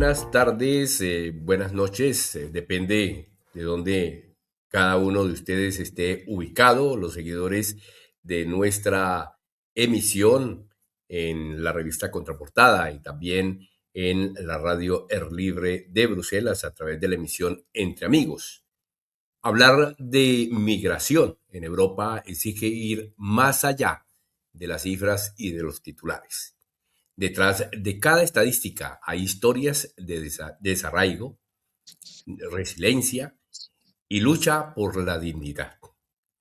buenas tardes, buenas noches, depende de dónde cada uno de ustedes esté ubicado, los seguidores de nuestra emisión en la revista Contraportada y también en la radio Air Libre de Bruselas a través de la emisión Entre Amigos. Hablar de migración en Europa exige ir más allá de las cifras y de los titulares. Detrás de cada estadística hay historias de desarraigo, resiliencia y lucha por la dignidad.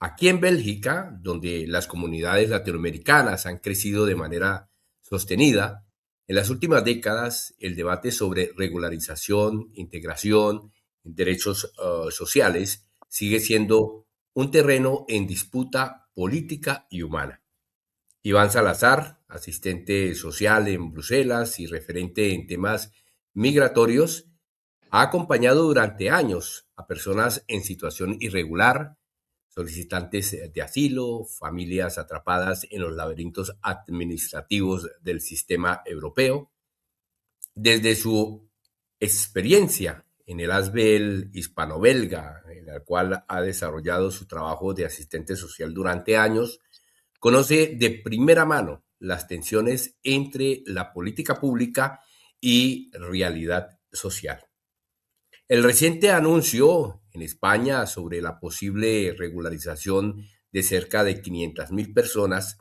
Aquí en Bélgica, donde las comunidades latinoamericanas han crecido de manera sostenida, en las últimas décadas el debate sobre regularización, integración, derechos sociales sigue siendo un terreno en disputa política y humana. Iván Salazar, asistente social en Bruselas y referente en temas migratorios, ha acompañado durante años a personas en situación irregular, solicitantes de asilo, familias atrapadas en los laberintos administrativos del sistema europeo. Desde su experiencia en el ASBEL hispano-belga, en el cual ha desarrollado su trabajo de asistente social durante años, conoce de primera mano las tensiones entre la política pública y realidad social. El reciente anuncio en España sobre la posible regularización de cerca de 500.000 personas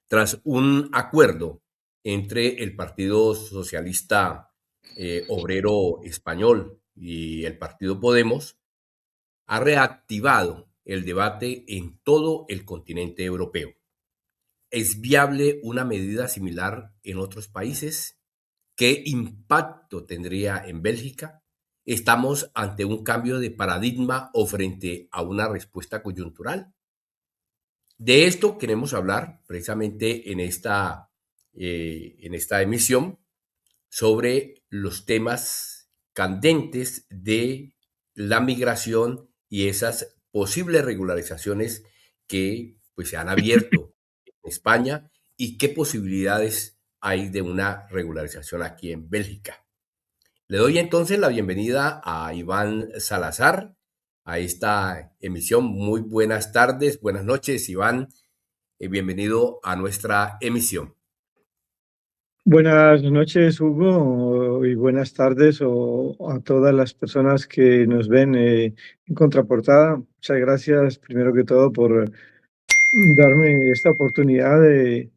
tras un acuerdo entre el Partido Socialista Obrero Español y el Partido Podemos ha reactivado el debate en todo el continente europeo. ¿Es viable una medida similar en otros países? ¿Qué impacto tendría en Bélgica? ¿Estamos ante un cambio de paradigma o frente a una respuesta coyuntural? De esto queremos hablar precisamente en esta emisión sobre los temas candentes de la migración y esas posibles regularizaciones que pues, se han abierto en España y qué posibilidades hay de una regularización aquí en Bélgica. Le doy entonces la bienvenida a Iván Salazar a esta emisión. Muy buenas tardes, buenas noches, Iván. Bienvenido a nuestra emisión. Buenas noches, Hugo, y buenas tardes a todas las personas que nos ven en Contraportada. Muchas gracias, primero que todo, por darme esta oportunidad de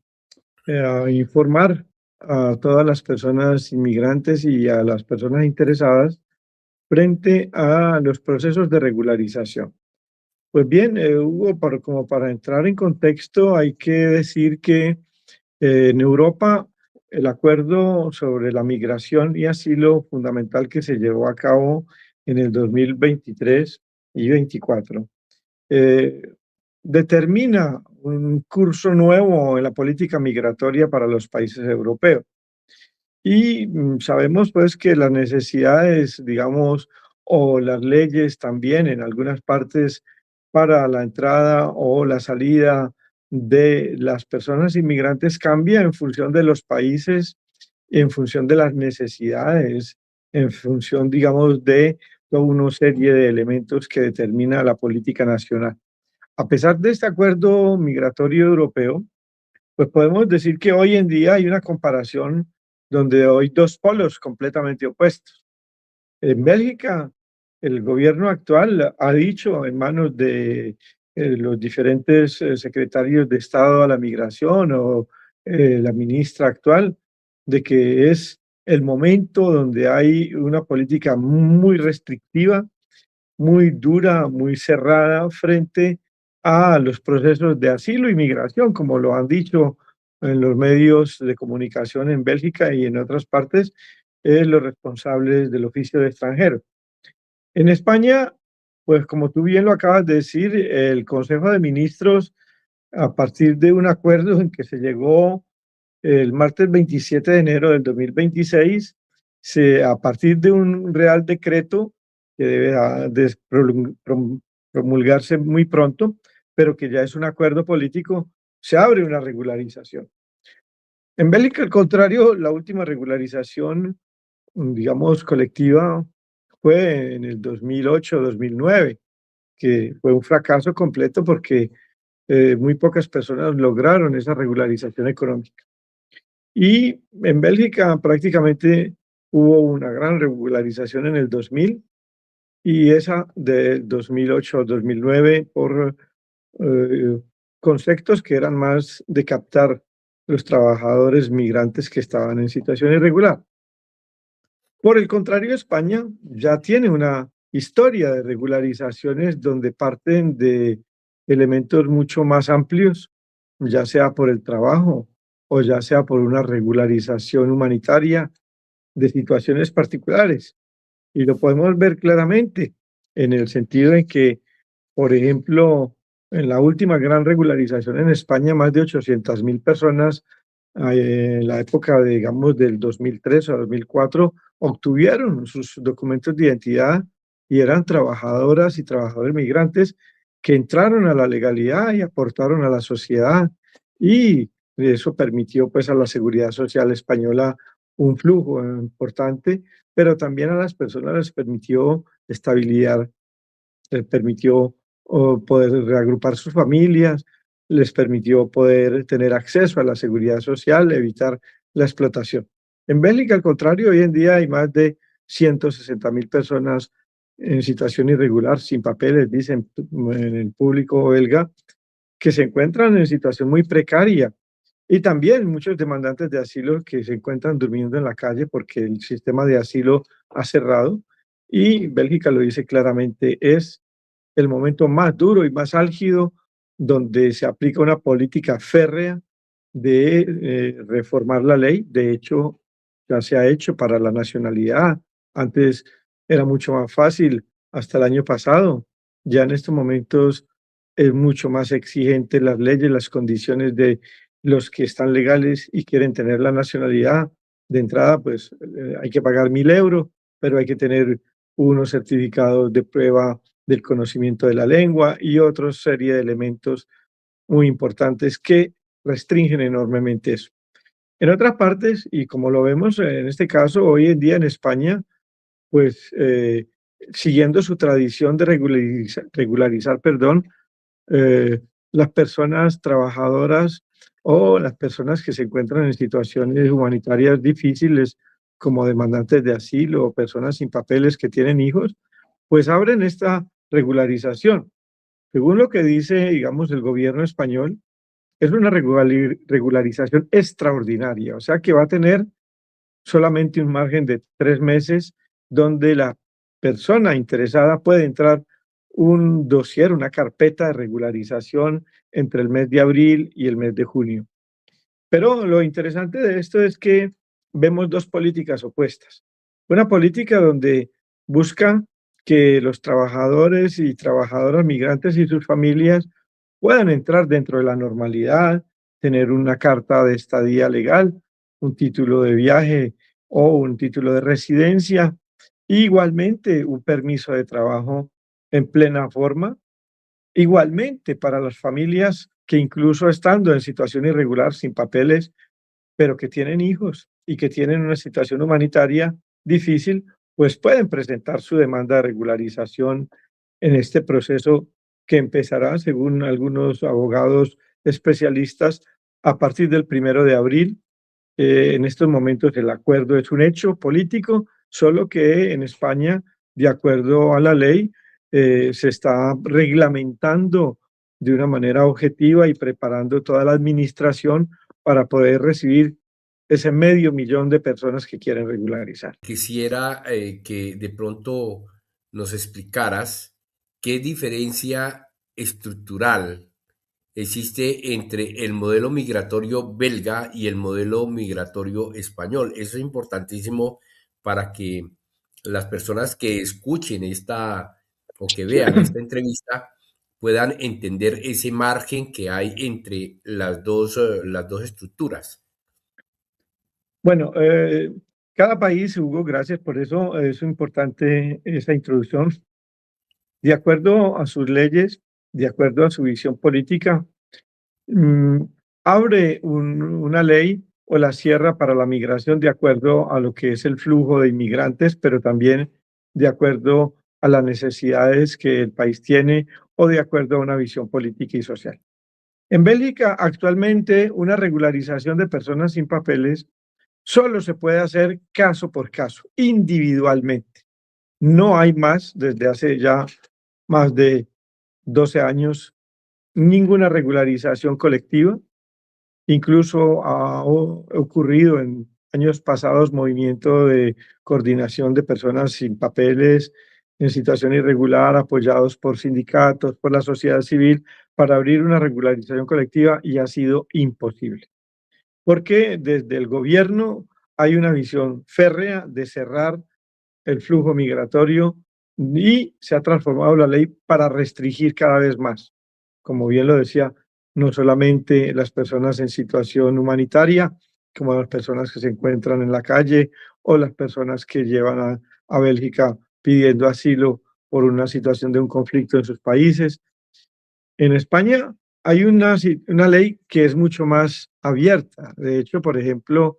informar a todas las personas inmigrantes y a las personas interesadas frente a los procesos de regularización. Pues bien, Hugo, como para entrar en contexto, hay que decir que en Europa, el acuerdo sobre la migración y asilo fundamental que se llevó a cabo en el 2023 y 2024 determina un curso nuevo en la política migratoria para los países europeos. Y sabemos pues que las necesidades, digamos, o las leyes también en algunas partes para la entrada o la salida de las personas inmigrantes cambia en función de los países, en función de las necesidades, en función, digamos, de toda una serie de elementos que determina la política nacional. A pesar de este acuerdo migratorio europeo, pues podemos decir que hoy en día hay una comparación donde hay dos polos completamente opuestos. En Bélgica, el gobierno actual ha dicho en manos de los diferentes secretarios de Estado a la migración o la ministra actual, de que es el momento donde hay una política muy restrictiva, muy dura, muy cerrada frente a los procesos de asilo y migración, como lo han dicho en los medios de comunicación en Bélgica y en otras partes, los responsables del oficio de extranjero. En España, pues como tú bien lo acabas de decir, el Consejo de Ministros, a partir de un acuerdo en que se llegó el martes 27 de enero del 2026, a partir de un real decreto que debe promulgarse muy pronto, pero que ya es un acuerdo político, se abre una regularización. En Bélgica, al contrario, la última regularización digamos, colectiva fue en el 2008-2009, que fue un fracaso completo porque muy pocas personas lograron esa regularización económica. Y en Bélgica prácticamente hubo una gran regularización en el 2000 y esa del 2008-2009 por eh, conceptos que eran más de captar los trabajadores migrantes que estaban en situación irregular. Por el contrario, España ya tiene una historia de regularizaciones donde parten de elementos mucho más amplios, ya sea por el trabajo o ya sea por una regularización humanitaria de situaciones particulares. Y lo podemos ver claramente en el sentido en que, por ejemplo, en la última gran regularización en España, más de 800.000 personas en la época, digamos, del 2003 a 2004, obtuvieron sus documentos de identidad y eran trabajadoras y trabajadores migrantes que entraron a la legalidad y aportaron a la sociedad y eso permitió pues a la seguridad social española un flujo importante, pero también a las personas les permitió estabilidad, les permitió poder reagrupar sus familias, les permitió poder tener acceso a la seguridad social, evitar la explotación. En Bélgica, al contrario, hoy en día hay más de 160.000 personas en situación irregular, sin papeles, dicen en el público belga, que se encuentran en situación muy precaria. Y también muchos demandantes de asilo que se encuentran durmiendo en la calle porque el sistema de asilo ha cerrado. Y Bélgica lo dice claramente, es el momento más duro y más álgido donde se aplica una política férrea de reformar la ley. De hecho, ya se ha hecho para la nacionalidad. Antes era mucho más fácil, hasta el año pasado. Ya en estos momentos es mucho más exigente las leyes, las condiciones de los que están legales y quieren tener la nacionalidad. De entrada, pues hay que pagar 1.000 euros, pero hay que tener unos certificados de prueba del conocimiento de la lengua y otra serie de elementos muy importantes que restringen enormemente eso. En otras partes, y como lo vemos en este caso hoy en día en España, pues siguiendo su tradición de regularizar, perdón, eh, las personas trabajadoras o las personas que se encuentran en situaciones humanitarias difíciles, como demandantes de asilo o personas sin papeles que tienen hijos, pues abren esta regularización. Según lo que dice, digamos, el gobierno español, es una regularización extraordinaria, o sea que va a tener solamente un margen de 3 meses donde la persona interesada puede entrar un dossier, una carpeta de regularización entre el mes de abril y el mes de junio. Pero lo interesante de esto es que vemos dos políticas opuestas. Una política donde busca que los trabajadores y trabajadoras migrantes y sus familias puedan entrar dentro de la normalidad, tener una carta de estadía legal, un título de viaje o un título de residencia, igualmente un permiso de trabajo en plena forma. Igualmente, para las familias que incluso estando en situación irregular, sin papeles, pero que tienen hijos y que tienen una situación humanitaria difícil, pues pueden presentar su demanda de regularización en este proceso que empezará, según algunos abogados especialistas, a partir del 1 de abril. En estos momentos el acuerdo es un hecho político, solo que en España, de acuerdo a la ley, se está reglamentando de una manera objetiva y preparando toda la administración para poder recibir ese 500.000 de personas que quieren regularizar. Quisiera que de pronto nos explicaras qué diferencia estructural existe entre el modelo migratorio belga y el modelo migratorio español. Eso es importantísimo para que las personas que escuchen esta o que vean esta entrevista puedan entender ese margen que hay entre las dos estructuras. Bueno, cada país, Hugo, gracias por eso, es importante esa introducción. De acuerdo a sus leyes, de acuerdo a su visión política, mm, abre una ley o la cierra para la migración de acuerdo a lo que es el flujo de inmigrantes, pero también de acuerdo a las necesidades que el país tiene o de acuerdo a una visión política y social. En Bélgica, actualmente, una regularización de personas sin papeles solo se puede hacer caso por caso, individualmente. No hay más, desde hace ya más de 12 años, ninguna regularización colectiva. Incluso ha ocurrido en años pasados movimiento de coordinación de personas sin papeles en situación irregular, apoyados por sindicatos, por la sociedad civil, para abrir una regularización colectiva y ha sido imposible. Porque desde el gobierno hay una visión férrea de cerrar el flujo migratorio y se ha transformado la ley para restringir cada vez más. Como bien lo decía, no solamente las personas en situación humanitaria, como las personas que se encuentran en la calle o las personas que llevan a Bélgica pidiendo asilo por una situación de un conflicto en sus países. En España hay una ley que es mucho más abierta. De hecho, por ejemplo,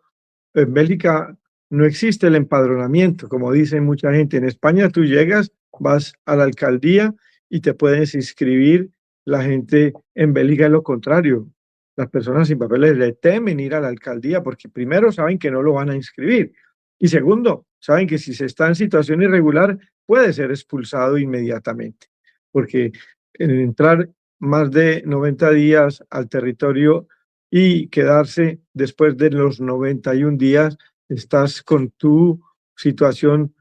en Bélgica no existe el empadronamiento, como dice mucha gente. En España tú llegas, vas a la alcaldía y te puedes inscribir. La gente en Bélgica es lo contrario. Las personas sin papeles le temen ir a la alcaldía porque primero saben que no lo van a inscribir y segundo, saben que si se está en situación irregular puede ser expulsado inmediatamente porque entrar más de 90 días al territorio y quedarse después de los 91 días, estás con tu situación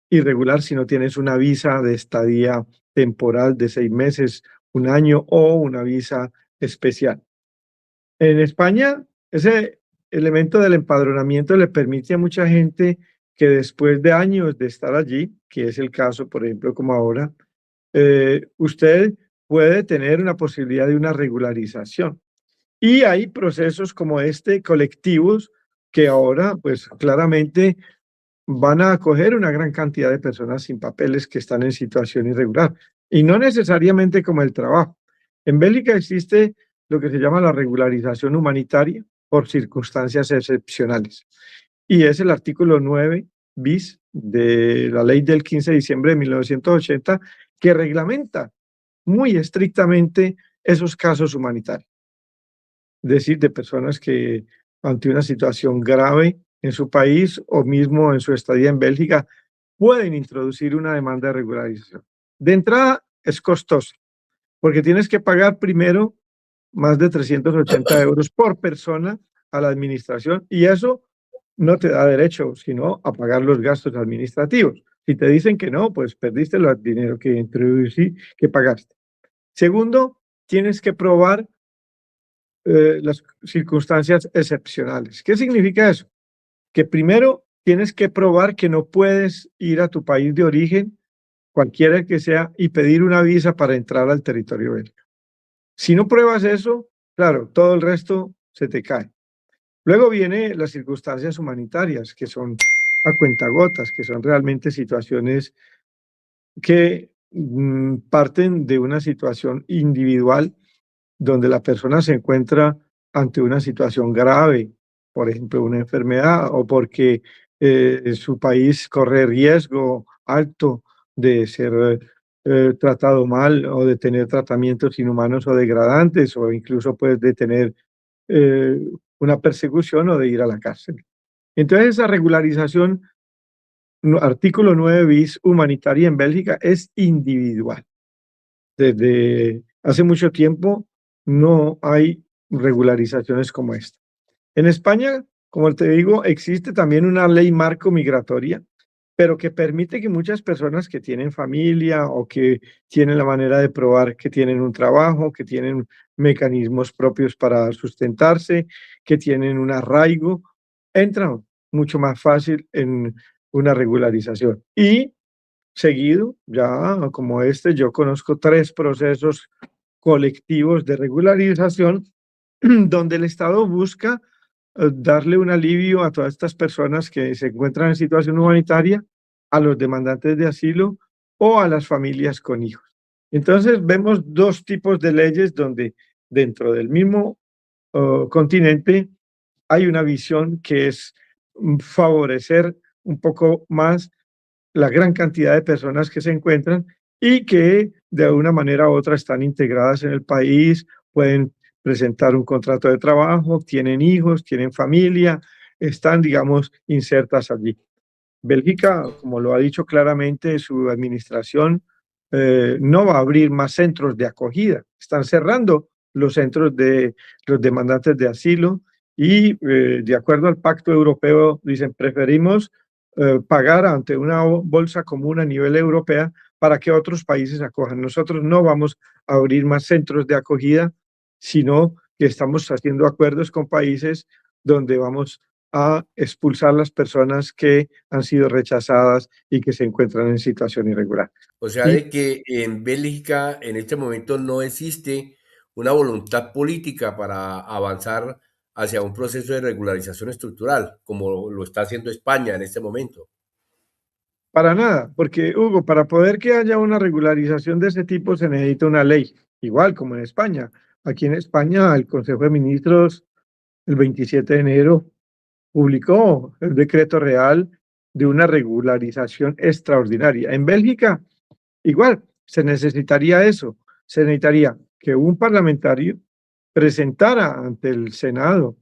irregular si no tienes una visa de estadía temporal de 6 meses, un año o una visa especial. En España, ese elemento del empadronamiento le permite a mucha gente que después de años de estar allí, que es el caso, por ejemplo, como ahora, usted puede tener una posibilidad de una regularización. Y hay procesos como este, colectivos, que ahora, pues claramente van a acoger una gran cantidad de personas sin papeles que están en situación irregular. Y no necesariamente como el trabajo. En Bélgica existe lo que se llama la regularización humanitaria por circunstancias excepcionales. Y es el artículo 9 bis de la ley del 15 de diciembre de 1980 que reglamenta muy estrictamente esos casos humanitarios, es decir, de personas que ante una situación grave en su país o mismo en su estadía en Bélgica pueden introducir una demanda de regularización. De entrada es costoso, porque tienes que pagar primero más de 380 euros por persona a la administración y eso no te da derecho, sino a pagar los gastos administrativos. Si te dicen que no, pues perdiste el dinero que introducí, que pagaste. Segundo, tienes que probar las circunstancias excepcionales. ¿Qué significa eso? Que primero tienes que probar que no puedes ir a tu país de origen, cualquiera que sea, y pedir una visa para entrar al territorio belga. Si no pruebas eso, claro, todo el resto se te cae. Luego vienen las circunstancias humanitarias, que son a cuentagotas, que son realmente situaciones que parten de una situación individual donde la persona se encuentra ante una situación grave, por ejemplo, una enfermedad, o porque su país corre riesgo alto de ser tratado mal o de tener tratamientos inhumanos o degradantes, o incluso pues, de tener eh, una persecución o de ir a la cárcel. Entonces, esa regularización, artículo 9 bis humanitaria en Bélgica, es individual. Desde hace mucho tiempo no hay regularizaciones como esta. En España, como te digo, existe también una ley marco migratoria, pero que permite que muchas personas que tienen familia o que tienen la manera de probar que tienen un trabajo, que tienen mecanismos propios para sustentarse, que tienen un arraigo, entran mucho más fácil en una regularización. Y seguido, ya como este, yo conozco 3 procesos colectivos de regularización donde el Estado busca darle un alivio a todas estas personas que se encuentran en situación humanitaria, a los demandantes de asilo o a las familias con hijos. Entonces vemos 2 tipos de leyes donde dentro del mismo continente hay una visión que es favorecer un poco más la gran cantidad de personas que se encuentran y que de una manera u otra están integradas en el país, pueden presentar un contrato de trabajo, tienen hijos, tienen familia, están, digamos, insertas allí. Bélgica, como lo ha dicho claramente su administración, no va a abrir más centros de acogida. Están cerrando los centros de los demandantes de asilo y, de acuerdo al Pacto Europeo, dicen, preferimos pagar ante una bolsa común a nivel europea para que otros países acojan. Nosotros no vamos a abrir más centros de acogida, sino que estamos haciendo acuerdos con países donde vamos a expulsar las personas que han sido rechazadas y que se encuentran en situación irregular. O sea, Y de que en Bélgica en este momento no existe una voluntad política para avanzar hacia un proceso de regularización estructural, como lo está haciendo España en este momento. para nada, porque Hugo, para poder que haya una regularización de ese tipo se necesita una ley, igual como en España. Aquí en España el Consejo de Ministros el 27 de enero publicó el decreto real de una regularización extraordinaria. En Bélgica, igual, se necesitaría eso, se necesitaría que un parlamentario presentara ante el Senado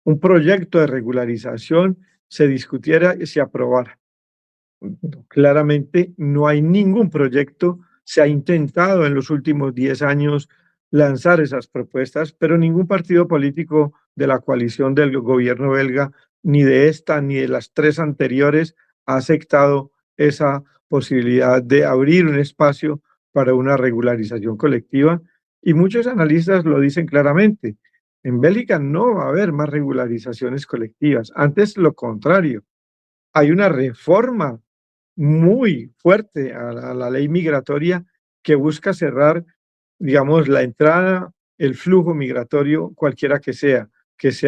un proyecto de regularización, se discutiera y se aprobara. Claramente no hay ningún proyecto, se ha intentado en los últimos 10 años lanzar esas propuestas, pero ningún partido político de la coalición del gobierno belga, ni de esta ni de las tres anteriores, ha aceptado esa posibilidad de abrir un espacio para una regularización colectiva. Y muchos analistas lo dicen claramente. En Bélgica no va a haber más regularizaciones colectivas, antes lo contrario. Hay una reforma muy fuerte a la ley migratoria que busca cerrar, digamos, la entrada, el flujo migratorio, cualquiera que sea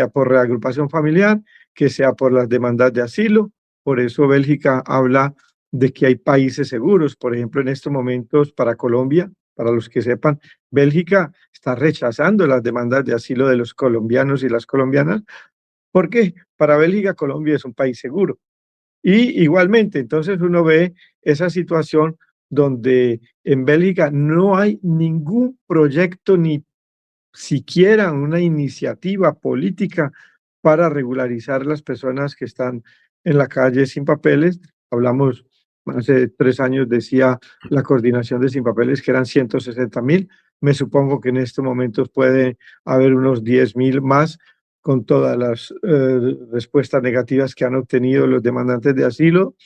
por reagrupación familiar, que sea por las demandas de asilo. Por eso Bélgica habla de que hay países seguros. Por ejemplo, en estos momentos para Colombia, para los que sepan, Bélgica está rechazando las demandas de asilo de los colombianos y las colombianas. ¿Por qué? Para Bélgica, Colombia es un país seguro. Y igualmente, entonces uno ve esa situación donde en Bélgica no hay ningún proyecto ni siquiera una iniciativa política para regularizar las personas que están en la calle sin papeles. Hablamos, hace 3 años decía la coordinación de sin papeles que eran 160.000. Me supongo que en estos momentos puede haber unos 10.000 más con todas las respuestas negativas que han obtenido los demandantes de asilo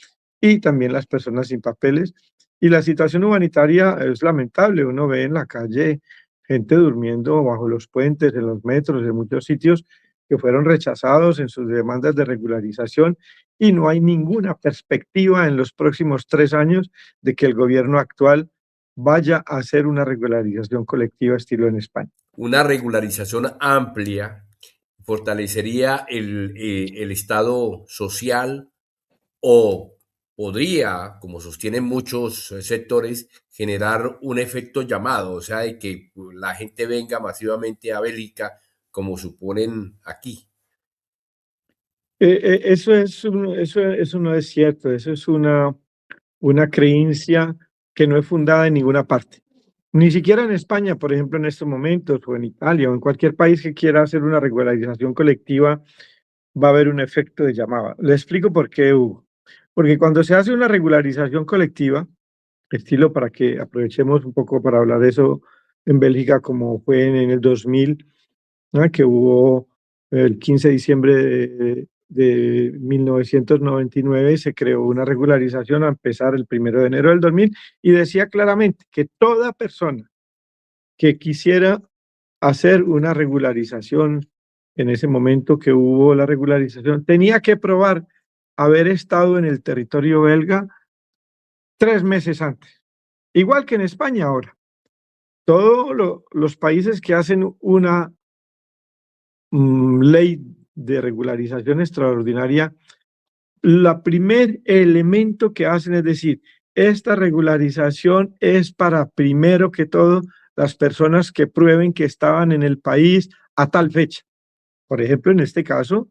y también las personas sin papeles. Y la situación humanitaria es lamentable. Uno ve en la calle gente durmiendo bajo los puentes, en los metros, en muchos sitios que fueron rechazados en sus demandas de regularización y no hay ninguna perspectiva en los próximos 3 años de que el gobierno actual vaya a hacer una regularización colectiva estilo en España. Una regularización amplia fortalecería el Estado social o podría, como sostienen muchos sectores, generar un efecto llamado, o sea, de que la gente venga masivamente a Bélgica, como suponen aquí. Eso no es cierto, eso es una creencia que no es fundada en ninguna parte. Ni siquiera en España, por ejemplo, en estos momentos, o en Italia, o en cualquier país que quiera hacer una regularización colectiva, va a haber un efecto de llamada. Le explico por qué, Hugo. Porque cuando se hace una regularización colectiva, estilo para que aprovechemos un poco para hablar de eso en Bélgica, como fue en el 2000, ¿no? Que hubo el 15 de diciembre de 1999, se creó una regularización a empezar el 1 de enero del 2000 y decía claramente que toda persona que quisiera hacer una regularización en ese momento que hubo la regularización, tenía que probar haber estado en el territorio belga 3 meses antes, igual que en España ahora. Todos los países que hacen una ley de regularización extraordinaria, el primer elemento que hacen es decir, esta regularización es para, primero que todo, las personas que prueben que estaban en el país a tal fecha. Por ejemplo, en este caso,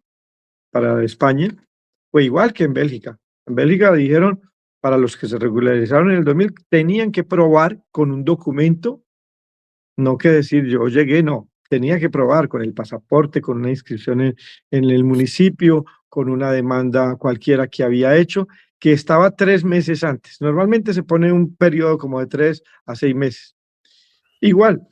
para España, fue igual que en Bélgica. En Bélgica dijeron, para los que se regularizaron en el 2000, tenían que probar con un documento, no que decir yo llegué, no, tenía que probar con el pasaporte, con una inscripción en el municipio, con una demanda cualquiera que había hecho, que estaba 3 meses antes. Normalmente se pone un periodo como de 3 a 6 meses. Igual,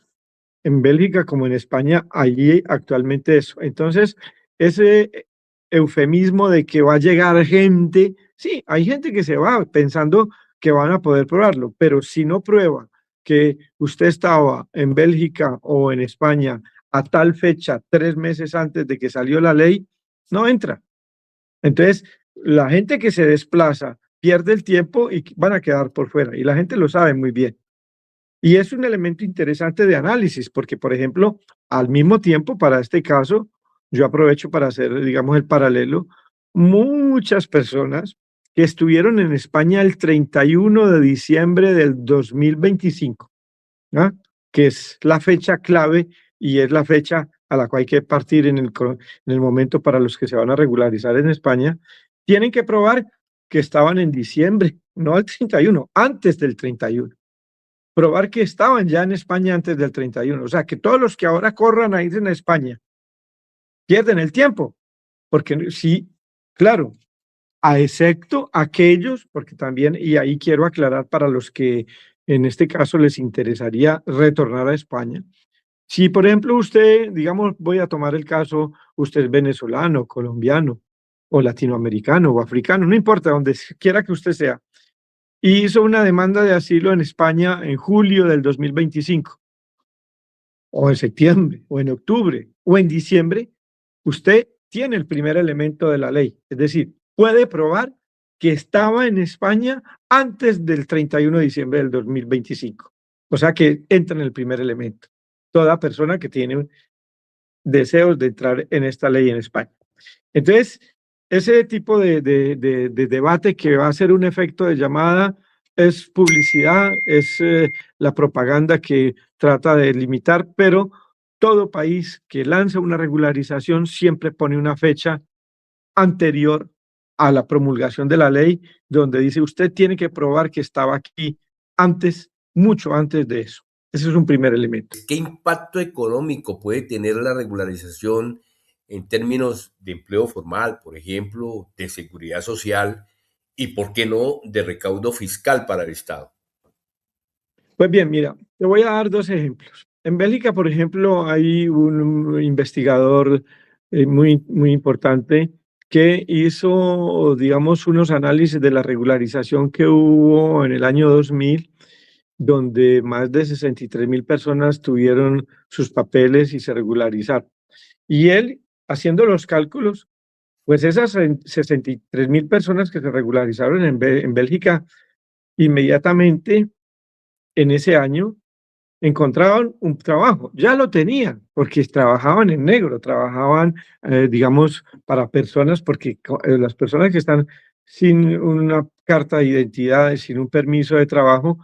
en Bélgica como en España, allí actualmente eso. Entonces, ese eufemismo de que va a llegar gente, sí, hay gente que se va pensando que van a poder probarlo, pero si no prueba que usted estaba en Bélgica o en España a tal fecha, 3 meses antes de que salió la ley, no entra. Entonces, la gente que se desplaza pierde el tiempo y van a quedar por fuera, y la gente lo sabe muy bien. Y es un elemento interesante de análisis, porque, por ejemplo, al mismo tiempo, para este caso, yo aprovecho para hacer, digamos, el paralelo, muchas personas que estuvieron en España el 31 de diciembre del 2025, ¿ah? Que es la fecha clave y es la fecha a la cual hay que partir en el momento para los que se van a regularizar en España, tienen que probar que estaban en diciembre, no al 31, antes del 31, probar que estaban ya en España antes del 31. O sea, que todos los que ahora corran a irse a España pierden el tiempo, porque sí, claro, a excepto aquellos, porque también, y ahí quiero aclarar para los que en este caso les interesaría retornar a España. Si, por ejemplo, usted, digamos, voy a tomar el caso, usted es venezolano, colombiano, o latinoamericano, o africano, no importa, donde quiera que usted sea, y hizo una demanda de asilo en España en julio del 2025, o en septiembre, o en octubre, o en diciembre, usted tiene el primer elemento de la ley. Es decir, puede probar que estaba en España antes del 31 de diciembre del 2025. O sea que entra en el primer elemento. Toda persona que tiene deseos de entrar en esta ley en España. Entonces, ese tipo de debate que va a ser un efecto de llamada es publicidad, es la propaganda que trata de limitar, pero todo país que lanza una regularización siempre pone una fecha anterior a la promulgación de la ley, donde dice usted tiene que probar que estaba aquí antes, mucho antes de eso. Ese es un primer elemento. ¿Qué impacto económico puede tener la regularización en términos de empleo formal, por ejemplo, de seguridad social y, por qué no, de recaudo fiscal para el Estado? Pues bien, mira, te voy a dar dos ejemplos. En Bélgica, por ejemplo, hay un investigador muy importante que hizo, digamos, unos análisis de la regularización que hubo en el año 2000, donde más de 63.000 personas tuvieron sus papeles y se regularizaron. Y él, haciendo los cálculos, pues esas 63.000 personas que se regularizaron en Bélgica, inmediatamente en ese año encontraban un trabajo, ya lo tenían, porque trabajaban en negro, trabajaban, digamos, para personas, porque las personas que están sin una carta de identidad, sin un permiso de trabajo,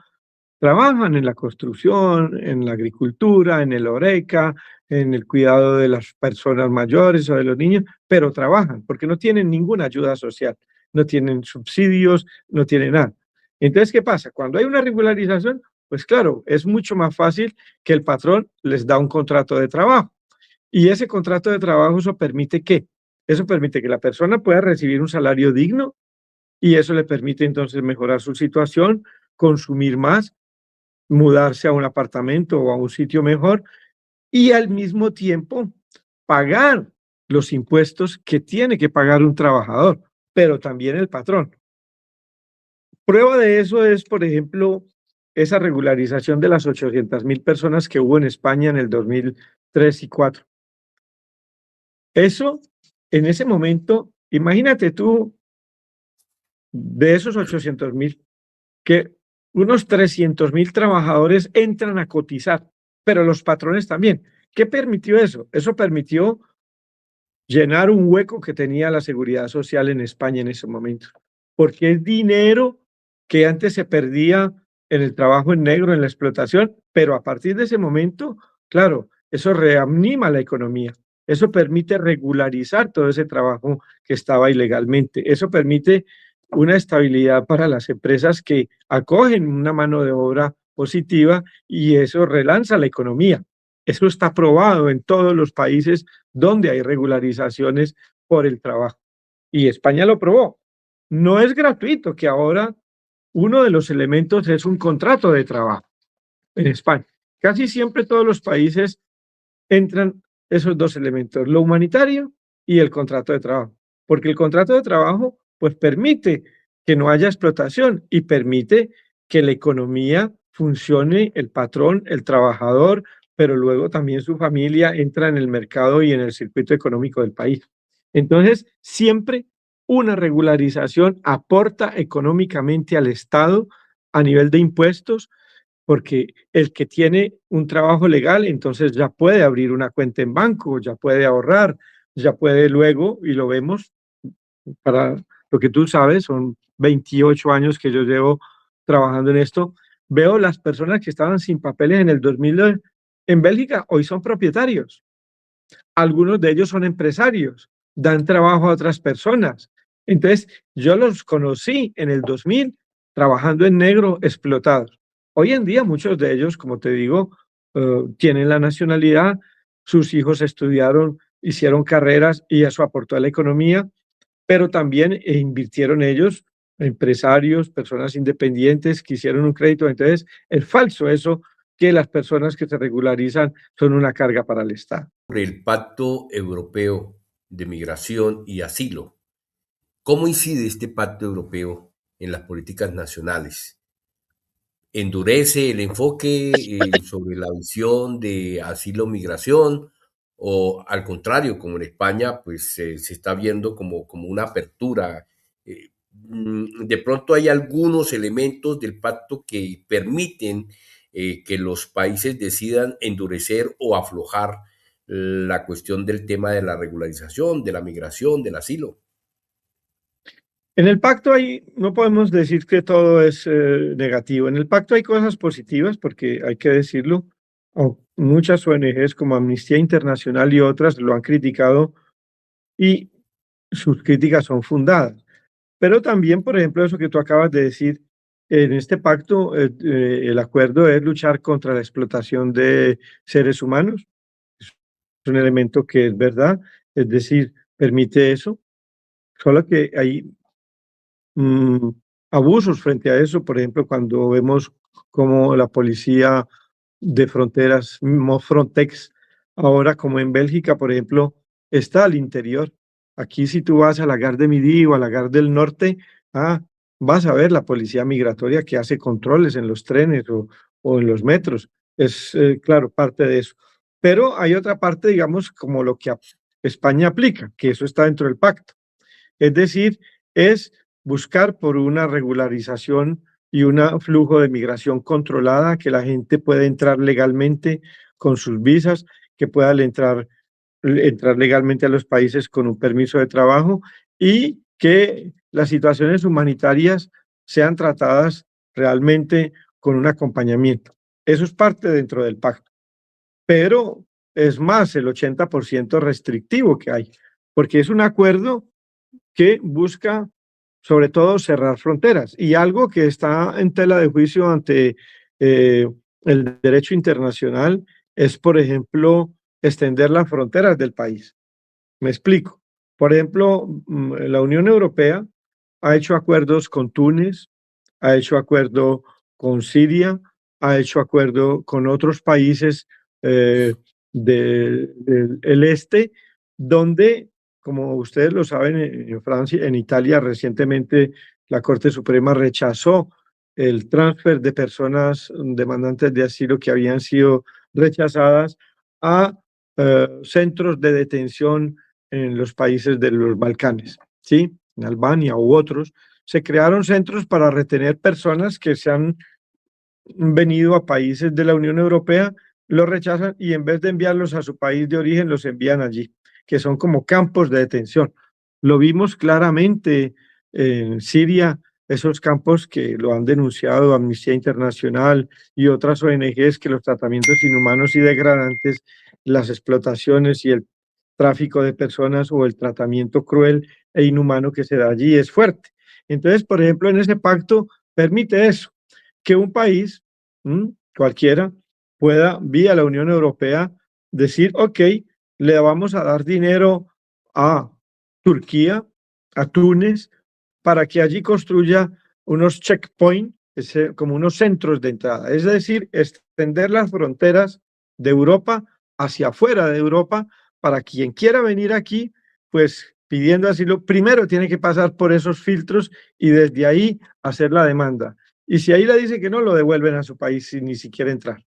trabajan en la construcción, en la agricultura, en el horeca, en el cuidado de las personas mayores o de los niños, pero trabajan porque no tienen ninguna ayuda social, no tienen subsidios, no tienen nada. Entonces, ¿qué pasa? Cuando hay una regularización, pues claro, es mucho más fácil que el patrón les da un contrato de trabajo. Y ese contrato de trabajo, ¿eso permite qué? Eso permite que la persona pueda recibir un salario digno y eso le permite entonces mejorar su situación, consumir más, mudarse a un apartamento o a un sitio mejor y al mismo tiempo pagar los impuestos que tiene que pagar un trabajador, pero también el patrón. Prueba de eso es, por ejemplo, esa regularización de las 800.000 personas que hubo en España en el 2003 y 2004. Eso, en ese momento, imagínate tú, de esos 800.000, que unos 300.000 trabajadores entran a cotizar, pero los patrones también. ¿Qué permitió eso? Eso permitió llenar un hueco que tenía la seguridad social en España en ese momento, porque es dinero que antes se perdía en el trabajo en negro, en la explotación, pero a partir de ese momento, claro, eso reanima la economía. Eso permite regularizar todo ese trabajo que estaba ilegalmente. Eso permite una estabilidad para las empresas que acogen una mano de obra positiva y eso relanza la economía. Eso está probado en todos los países donde hay regularizaciones por el trabajo. Y España lo probó. No es gratuito que ahora uno de los elementos es un contrato de trabajo en España. Casi siempre todos los países entran esos dos elementos, lo humanitario y el contrato de trabajo, porque el contrato de trabajo pues permite que no haya explotación y permite que la economía funcione, el patrón, el trabajador, pero luego también su familia entra en el mercado y en el circuito económico del país. Entonces, siempre una regularización aporta económicamente al Estado a nivel de impuestos, porque el que tiene un trabajo legal, entonces ya puede abrir una cuenta en banco, ya puede ahorrar, ya puede luego, y lo vemos, para lo que tú sabes, son 28 años que yo llevo trabajando en esto, veo las personas que estaban sin papeles en el 2000 en Bélgica, hoy son propietarios. Algunos de ellos son empresarios, dan trabajo a otras personas. Entonces, yo los conocí en el 2000 trabajando en negro, explotados. Hoy en día muchos de ellos, como te digo, tienen la nacionalidad, sus hijos estudiaron, hicieron carreras y eso aportó a la economía, pero también invirtieron ellos, empresarios, personas independientes que hicieron un crédito. Entonces, es falso eso que las personas que se regularizan son una carga para el Estado. Sobre el Pacto Europeo de Migración y Asilo. ¿Cómo incide este Pacto Europeo en las políticas nacionales? ¿Endurece el enfoque sobre la visión de asilo-migración o al contrario, como en España, pues se está viendo como una apertura? De pronto hay algunos elementos del pacto que permiten que los países decidan endurecer o aflojar la cuestión del tema de la regularización, de la migración, del asilo. En el pacto hay, no podemos decir que todo es negativo. En el pacto hay cosas positivas, porque hay que decirlo. Muchas ONGs como Amnistía Internacional y otras lo han criticado y sus críticas son fundadas. Pero también, por ejemplo, eso que tú acabas de decir, en este pacto el acuerdo es luchar contra la explotación de seres humanos. Es un elemento que es verdad, es decir, permite eso. Solo que hay mm, abusos frente a eso, por ejemplo, cuando vemos cómo la policía de fronteras, mismo Frontex, ahora como en Bélgica, por ejemplo, está al interior. Aquí si tú vas a la Gare de Midi o a la Gare del Norte, ah, vas a ver la policía migratoria que hace controles en los trenes o en los metros. Es, claro, parte de eso. Pero hay otra parte, digamos, como lo que España aplica, que eso está dentro del pacto. Es decir, es buscar por una regularización y un flujo de migración controlada, que la gente pueda entrar legalmente con sus visas, que pueda entrar legalmente a los países con un permiso de trabajo y que las situaciones humanitarias sean tratadas realmente con un acompañamiento. Eso es parte dentro del pacto, pero es más el 80% restrictivo que hay, porque es un acuerdo que busca sobre todo cerrar fronteras y algo que está en tela de juicio ante eh, el derecho internacional es, por ejemplo, extender las fronteras del país. Me explico. Por ejemplo, la Unión Europea ha hecho acuerdos con Túnez, ha hecho acuerdo con Siria, ha hecho acuerdo con otros países del este, donde, como ustedes lo saben, en Francia, en Italia recientemente la Corte Suprema rechazó el transfer de personas demandantes de asilo que habían sido rechazadas a centros de detención en los países de los Balcanes, ¿sí? En Albania u otros, se crearon centros para retener personas que se han venido a países de la Unión Europea, los rechazan y en vez de enviarlos a su país de origen, los envían allí, que son como campos de detención. Lo vimos claramente en Siria, esos campos que lo han denunciado Amnistía Internacional y otras ONGs, que los tratamientos inhumanos y degradantes, las explotaciones y tráfico de personas o el tratamiento cruel e inhumano que se da allí es fuerte. Entonces, por ejemplo, en ese pacto permite eso, que un país, cualquiera, pueda, vía la Unión Europea, decir, ok, le vamos a dar dinero a Turquía, a Túnez, para que allí construya unos checkpoints, como unos centros de entrada, es decir, extender las fronteras de Europa hacia afuera de Europa para quien quiera venir aquí, pues pidiendo asilo, primero tiene que pasar por esos filtros y desde ahí hacer la demanda. Y si ahí le dice que no, lo devuelven a su país sin ni siquiera entrar.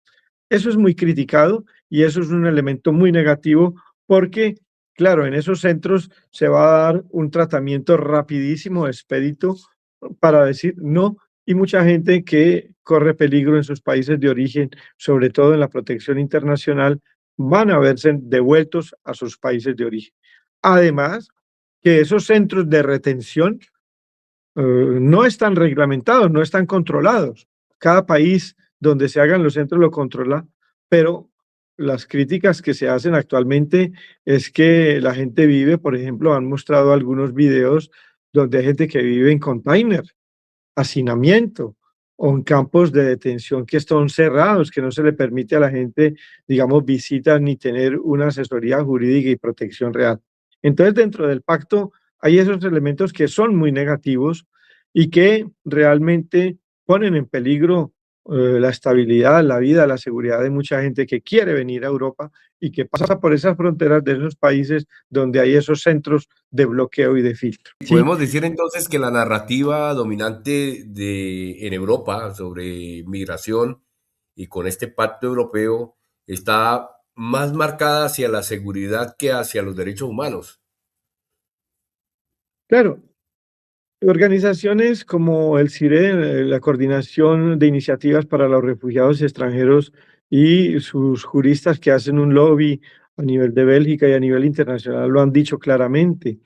Eso es muy criticado y eso es un elemento muy negativo porque, claro, en esos centros se va a dar un tratamiento rapidísimo, expedito, para decir no, y mucha gente que corre peligro en sus países de origen, sobre todo en la protección internacional, van a verse devueltos a sus países de origen. Además, que esos centros de retención no están reglamentados, no están controlados. Cada país donde se hagan los centros lo controla, pero las críticas que se hacen actualmente es que la gente vive, por ejemplo, han mostrado algunos videos donde hay gente que vive en container, hacinamiento o en campos de detención que están cerrados, que no se le permite a la gente, digamos, visitas ni tener una asesoría jurídica y protección real. Entonces, dentro del pacto hay esos elementos que son muy negativos y que realmente ponen en peligro la estabilidad, la vida, la seguridad de mucha gente que quiere venir a Europa y que pasa por esas fronteras de esos países donde hay esos centros de bloqueo y de filtro. ¿Sí? Podemos decir entonces que la narrativa dominante en Europa sobre migración y con este pacto europeo está más marcada hacia la seguridad que hacia los derechos humanos. Claro, organizaciones como el CIRE, la Coordinación de Iniciativas para los Refugiados Extranjeros y sus juristas que hacen un lobby a nivel de Bélgica y a nivel internacional lo han dicho claramente.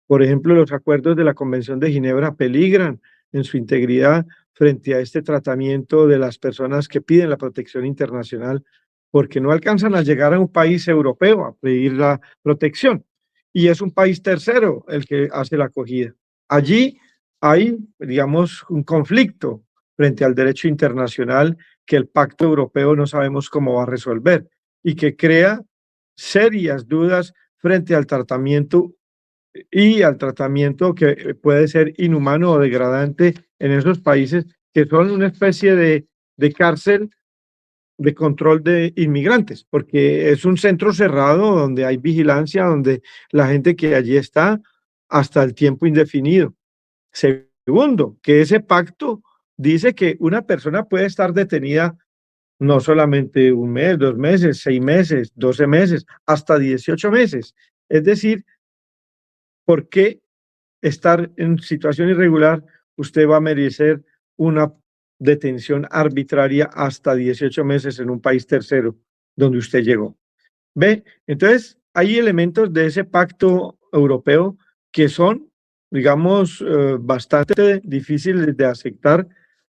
Por ejemplo, los acuerdos de la Convención de Ginebra peligran en su integridad frente a este tratamiento de las personas que piden la protección internacional porque no alcanzan a llegar a un país europeo a pedir la protección. Y es un país tercero el que hace la acogida. Allí hay, digamos, un conflicto frente al derecho internacional que el Pacto Europeo no sabemos cómo va a resolver y que crea serias dudas frente al tratamiento y al tratamiento que puede ser inhumano o degradante en esos países que son una especie de cárcel de control de inmigrantes, porque es un centro cerrado donde hay vigilancia, donde la gente que allí está hasta el tiempo indefinido. Segundo, que ese pacto dice que una persona puede estar detenida no solamente un mes, 2 meses, 6 meses, 12 meses, hasta 18 meses. Es decir, ¿por qué estar en situación irregular, usted va a merecer una detención arbitraria hasta 18 meses en un país tercero donde usted llegó? ¿Ve? Entonces, hay elementos de ese pacto europeo que son, digamos, bastante difíciles de aceptar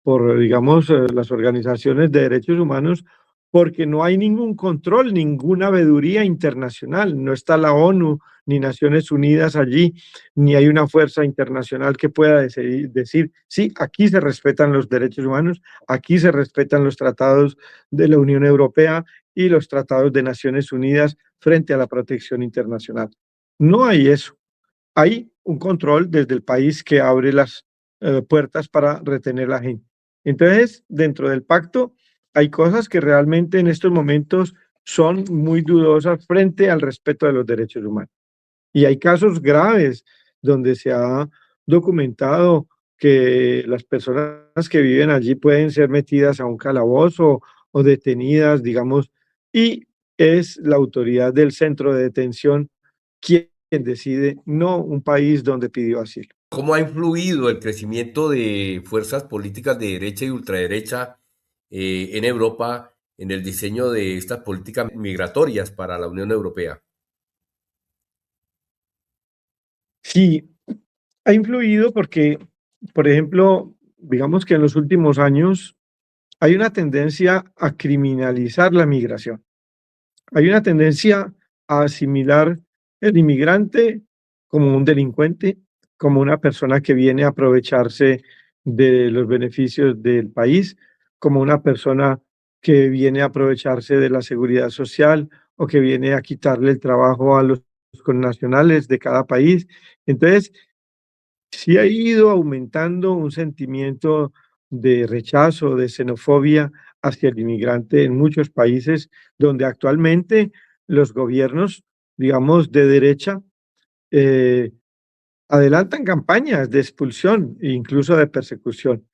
por, digamos, las organizaciones de derechos humanos, porque no hay ningún control, ninguna veeduría internacional. No está la ONU ni Naciones Unidas allí, ni hay una fuerza internacional que pueda decir, sí, aquí se respetan los derechos humanos, aquí se respetan los tratados de la Unión Europea y los tratados de Naciones Unidas frente a la protección internacional. No hay eso. Hay un control desde el país que abre las puertas para retener a la gente. Entonces, dentro del pacto hay cosas que realmente en estos momentos son muy dudosas frente al respeto de los derechos humanos. Y hay casos graves donde se ha documentado que las personas que viven allí pueden ser metidas a un calabozo o detenidas, digamos, y es la autoridad del centro de detención quien decide, no un país donde pidió asilo. ¿Cómo ha influido el crecimiento de fuerzas políticas de derecha y ultraderecha en Europa en el diseño de estas políticas migratorias para la Unión Europea? Sí, ha influido porque, por ejemplo, digamos que en los últimos años hay una tendencia a criminalizar la migración. Hay una tendencia a asimilar el inmigrante como un delincuente, como una persona que viene a aprovecharse de los beneficios del país, como una persona que viene a aprovecharse de la seguridad social o que viene a quitarle el trabajo a los connacionales de cada país. Entonces, sí ha ido aumentando un sentimiento de rechazo, de xenofobia hacia el inmigrante en muchos países donde actualmente los gobiernos, digamos, de derecha, eh, adelantan campañas de expulsión e incluso de persecución.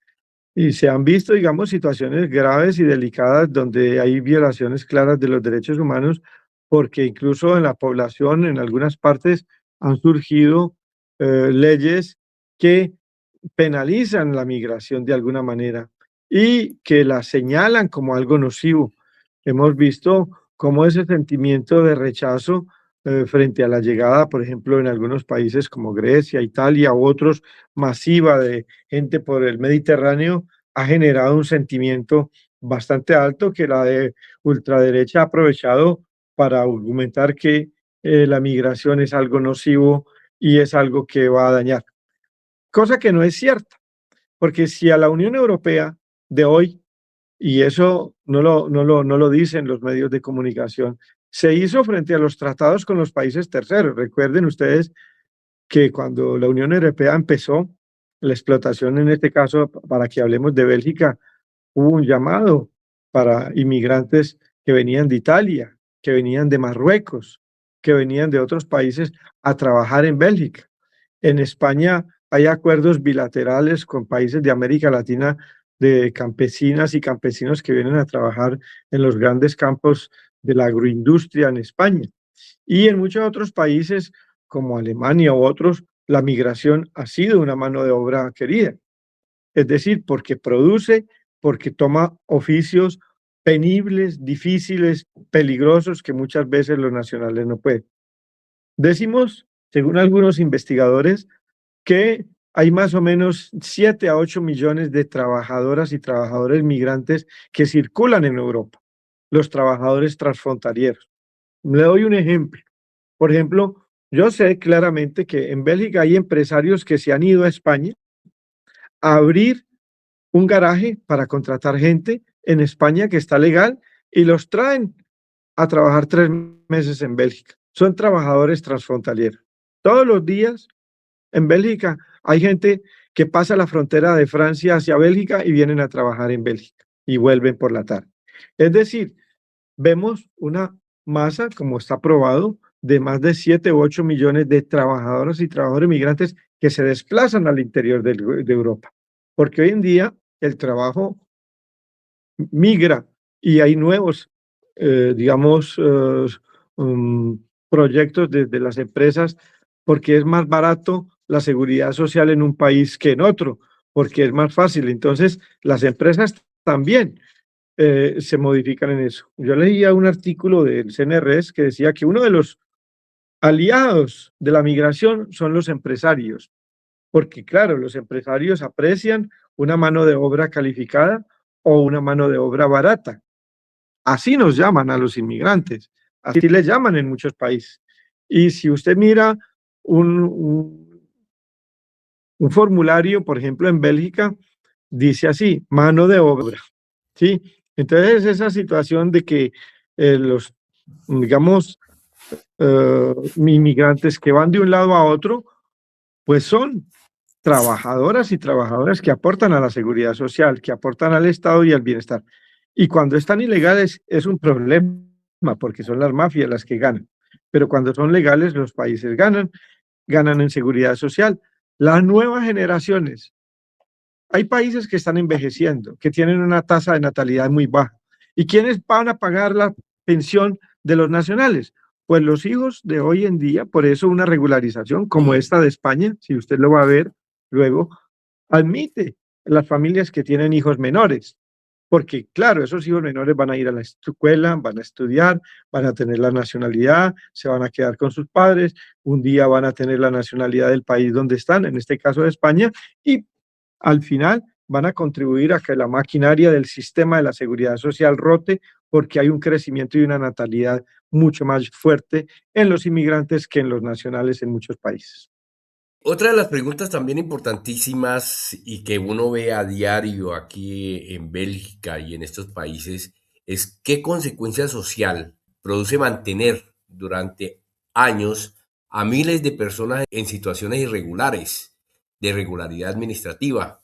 Y se han visto, digamos, situaciones graves y delicadas donde hay violaciones claras de los derechos humanos, porque incluso en la población, en algunas partes, han surgido leyes que penalizan la migración de alguna manera y que la señalan como algo nocivo. Hemos visto cómo ese sentimiento de rechazo frente a la llegada, por ejemplo, en algunos países como Grecia, Italia u otros, masiva de gente por el Mediterráneo, ha generado un sentimiento bastante alto que la de ultraderecha ha aprovechado para argumentar que la migración es algo nocivo y es algo que va a dañar, cosa que no es cierta, porque si a la Unión Europea de hoy, y eso no lo dicen los medios de comunicación, se hizo frente a los tratados con los países terceros. Recuerden ustedes que cuando la Unión Europea empezó la explotación, en este caso, para que hablemos de Bélgica, hubo un llamado para inmigrantes que venían de Italia, que venían de Marruecos, que venían de otros países a trabajar en Bélgica. En España hay acuerdos bilaterales con países de América Latina de campesinas y campesinos que vienen a trabajar en los grandes campos de la agroindustria en España. Y en muchos otros países, como Alemania u otros, la migración ha sido una mano de obra querida. Es decir, porque produce, porque toma oficios penibles, difíciles, peligrosos, que muchas veces los nacionales no pueden. Decimos, según algunos investigadores, que hay más o menos 7 a 8 millones de trabajadoras y trabajadores migrantes que circulan en Europa, los trabajadores transfrontalieros. Le doy un ejemplo. Por ejemplo, yo sé claramente que en Bélgica hay empresarios que se han ido a España a abrir un garaje para contratar gente en España que está legal y los traen a trabajar 3 meses en Bélgica. Son trabajadores transfrontalieros. Todos los días en Bélgica hay gente que pasa la frontera de Francia hacia Bélgica y vienen a trabajar en Bélgica y vuelven por la tarde. Es decir, vemos una masa, como está probado, de más de 7 u 8 millones de trabajadoras y trabajadores migrantes que se desplazan al interior de Europa. Porque hoy en día el trabajo migra y hay nuevos, digamos, proyectos desde las empresas porque es más barato la seguridad social en un país que en otro, porque es más fácil. Entonces, las empresas también se modifican en eso. Yo leía un artículo del CNRS que decía que uno de los aliados de la migración son los empresarios, porque claro, los empresarios aprecian una mano de obra calificada o una mano de obra barata. Así nos llaman a los inmigrantes, así les llaman en muchos países. Y si usted mira un, un, un formulario, por ejemplo, en Bélgica, dice así, mano de obra, ¿sí? Entonces, esa situación de que los, digamos, inmigrantes que van de un lado a otro, pues son trabajadoras y trabajadores que aportan a la seguridad social, que aportan al Estado y al bienestar. Y cuando están ilegales es un problema, porque son las mafias las que ganan. Pero cuando son legales, los países ganan, ganan en seguridad social. Las nuevas generaciones, hay países que están envejeciendo, que tienen una tasa de natalidad muy baja. ¿Y quiénes van a pagar la pensión de los nacionales? Pues los hijos de hoy en día, por eso una regularización como esta de España, si usted lo va a ver luego, admite las familias que tienen hijos menores, porque claro, esos hijos menores van a ir a la escuela, van a estudiar, van a tener la nacionalidad, se van a quedar con sus padres, un día van a tener la nacionalidad del país donde están, en este caso de España, y al final van a contribuir a que la maquinaria del sistema de la seguridad social rote, porque hay un crecimiento y una natalidad mucho más fuerte en los inmigrantes que en los nacionales en muchos países. Otra de las preguntas también importantísimas y que uno ve a diario aquí en Bélgica y en estos países es qué consecuencia social produce mantener durante años a miles de personas en situaciones irregulares, de irregularidad administrativa.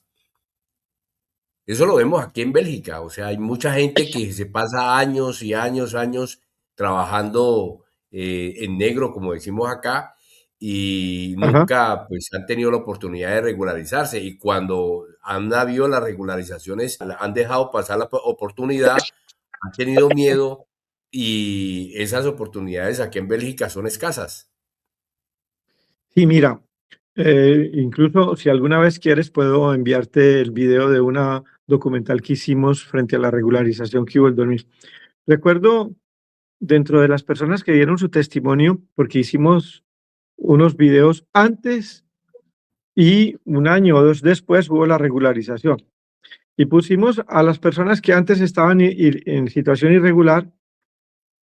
Eso lo vemos aquí en Bélgica, o sea, hay mucha gente que se pasa años y años, años trabajando en negro, como decimos acá, y Ajá. nunca pues han tenido la oportunidad de regularizarse. Y cuando han habido las regularizaciones, han dejado pasar la oportunidad, han tenido miedo y esas oportunidades aquí en Bélgica son escasas. Y mira, incluso si alguna vez quieres, puedo enviarte el video de una documental que hicimos frente a la regularización que hubo el 2000. Recuerdo dentro de las personas que dieron su testimonio, porque hicimos unos videos antes y un año o dos después hubo la regularización. Y pusimos a las personas que antes estaban en situación irregular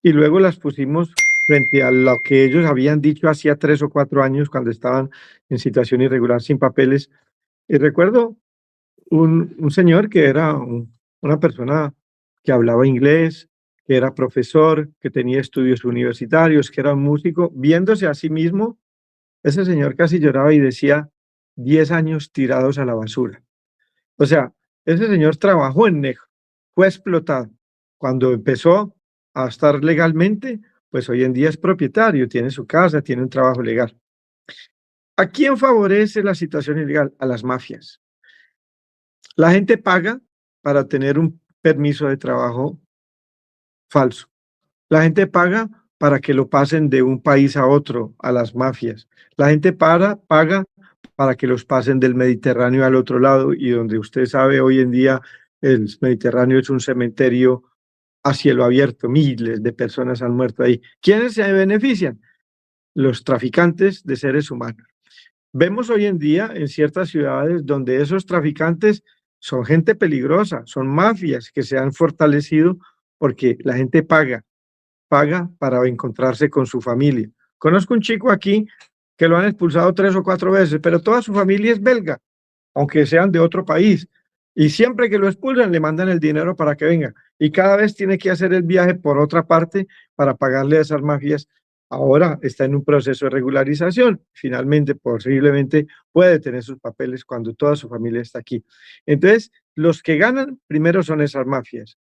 y luego las pusimos frente a lo que ellos habían dicho hacía 3 o 4 años cuando estaban en situación irregular sin papeles. Y recuerdo un señor que era una persona que hablaba inglés, que era profesor, que tenía estudios universitarios, que era un músico, viéndose a sí mismo, ese señor casi lloraba y decía 10 años tirados a la basura. O sea, ese señor trabajó en negro, fue explotado. Cuando empezó a estar legalmente, pues hoy en día es propietario, tiene su casa, tiene un trabajo legal. ¿A quién favorece la situación ilegal? A las mafias. La gente paga para tener un permiso de trabajo falso. La gente paga para que lo pasen de un país a otro, a las mafias. La gente paga para que los pasen del Mediterráneo al otro lado y donde usted sabe hoy en día el Mediterráneo es un cementerio a cielo abierto, miles de personas han muerto ahí. ¿Quiénes se benefician? Los traficantes de seres humanos. Vemos hoy en día en ciertas ciudades donde esos traficantes son gente peligrosa, son mafias que se han fortalecido porque la gente paga para encontrarse con su familia. Conozco un chico aquí que lo han expulsado 3 o 4 veces, pero toda su familia es belga, aunque sean de otro país. Y siempre que lo expulsan, le mandan el dinero para que venga. Y cada vez tiene que hacer el viaje por otra parte para pagarle a esas mafias. Ahora está en un proceso de regularización. Finalmente, posiblemente puede tener sus papeles cuando toda su familia está aquí. Entonces, los que ganan primero son esas mafias.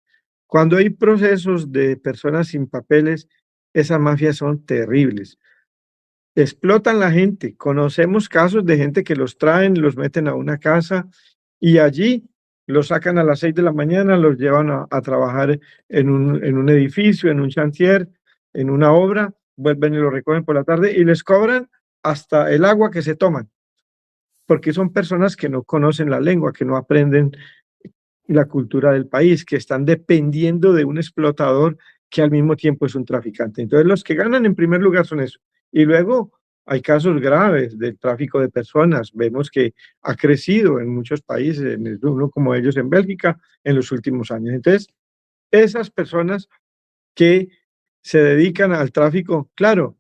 Cuando hay procesos de personas sin papeles, esas mafias son terribles. Explotan la gente. Conocemos casos de gente que los traen, los meten a una casa y allí los sacan a las 6 de la mañana, los llevan a trabajar en un edificio, en un chantier, en una obra, vuelven y lo recogen por la tarde y les cobran hasta el agua que se toman, porque son personas que no conocen la lengua, que no aprenden la cultura del país, que están dependiendo de un explotador que al mismo tiempo es un traficante. Entonces, los que ganan en primer lugar son eso. Y luego hay casos graves del tráfico de personas. Vemos que ha crecido en muchos países, en uno como ellos en Bélgica, en los últimos años. Entonces, esas personas que se dedican al tráfico, claro,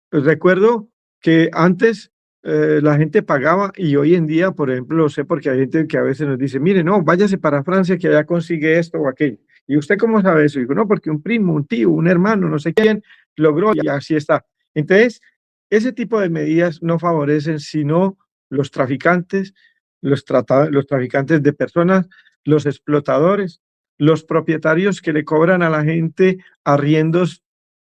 pues recuerdo que antes la gente pagaba y hoy en día, por ejemplo, lo sé porque hay gente que a veces nos dice, mire, no, váyase para Francia que allá consigue esto o aquello. ¿Y usted cómo sabe eso? Y digo, no, porque un primo, un tío, un hermano, no sé quién, logró y así está. Entonces, ese tipo de medidas no favorecen sino los traficantes, los traficantes de personas, los explotadores, los propietarios que le cobran a la gente arriendos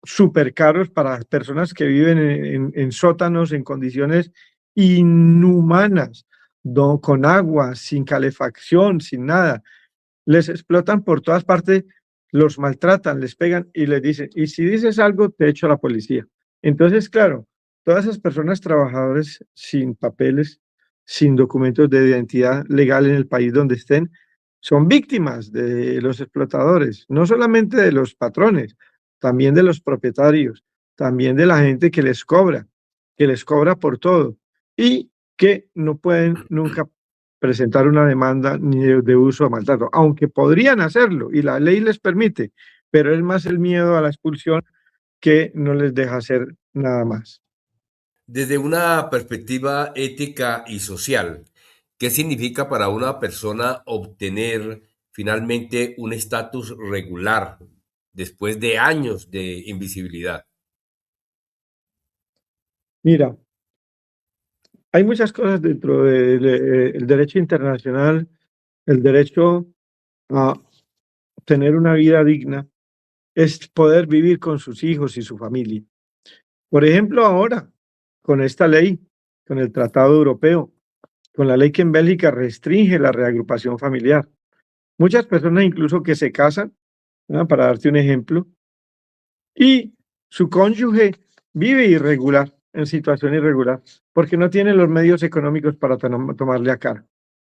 súper caros para personas que viven en sótanos en condiciones inhumanas, con agua, sin calefacción, sin nada. Les explotan por todas partes, los maltratan, les pegan y les dicen, y si dices algo, te echo a la policía. Entonces, claro, todas esas personas trabajadores sin papeles, sin documentos de identidad legal en el país donde estén, son víctimas de los explotadores, no solamente de los patrones, también de los propietarios, también de la gente que les cobra por todo y que no pueden nunca presentar una demanda ni de uso o maltrato, aunque podrían hacerlo y la ley les permite, pero es más el miedo a la expulsión que no les deja hacer nada más. Desde una perspectiva ética y social, ¿qué significa para una persona obtener finalmente un estatus regular después de años de invisibilidad? Mira, hay muchas cosas dentro del derecho internacional, el derecho a tener una vida digna, es poder vivir con sus hijos y su familia. Por ejemplo, ahora, con esta ley, con el Tratado Europeo, con la ley que en Bélgica restringe la reagrupación familiar. Muchas personas incluso que se casan, ¿verdad? Para darte un ejemplo, y su cónyuge vive irregular, en situación irregular, porque no tiene los medios económicos para tomarle a cargo,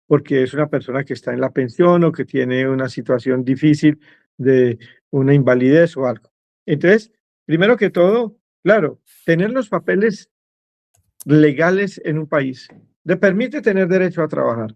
porque es una persona que está en la pensión o que tiene una situación difícil de una invalidez o algo. Entonces, primero que todo, claro, tener los papeles legales en un país le permite tener derecho a trabajar,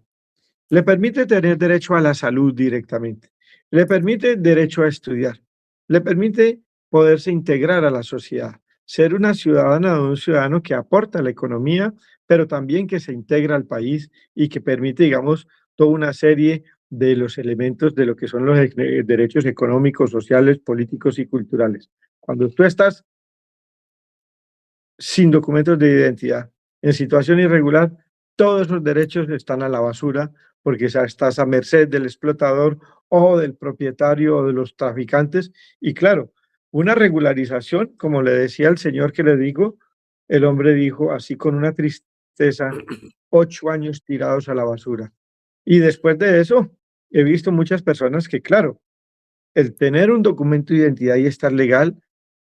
le permite tener derecho a la salud directamente, le permite derecho a estudiar, le permite poderse integrar a la sociedad, ser una ciudadana o un ciudadano que aporta a la economía, pero también que se integra al país y que permite, digamos, toda una serie de los elementos de lo que son los derechos económicos, sociales, políticos y culturales. Cuando tú estás sin documentos de identidad, en situación irregular, todos esos derechos están a la basura porque estás a merced del explotador o del propietario o de los traficantes. Y claro, una regularización, como le decía el señor que le digo, el hombre dijo así con una tristeza, 8 años tirados a la basura. Y después de eso, he visto muchas personas que, claro, el tener un documento de identidad y estar legal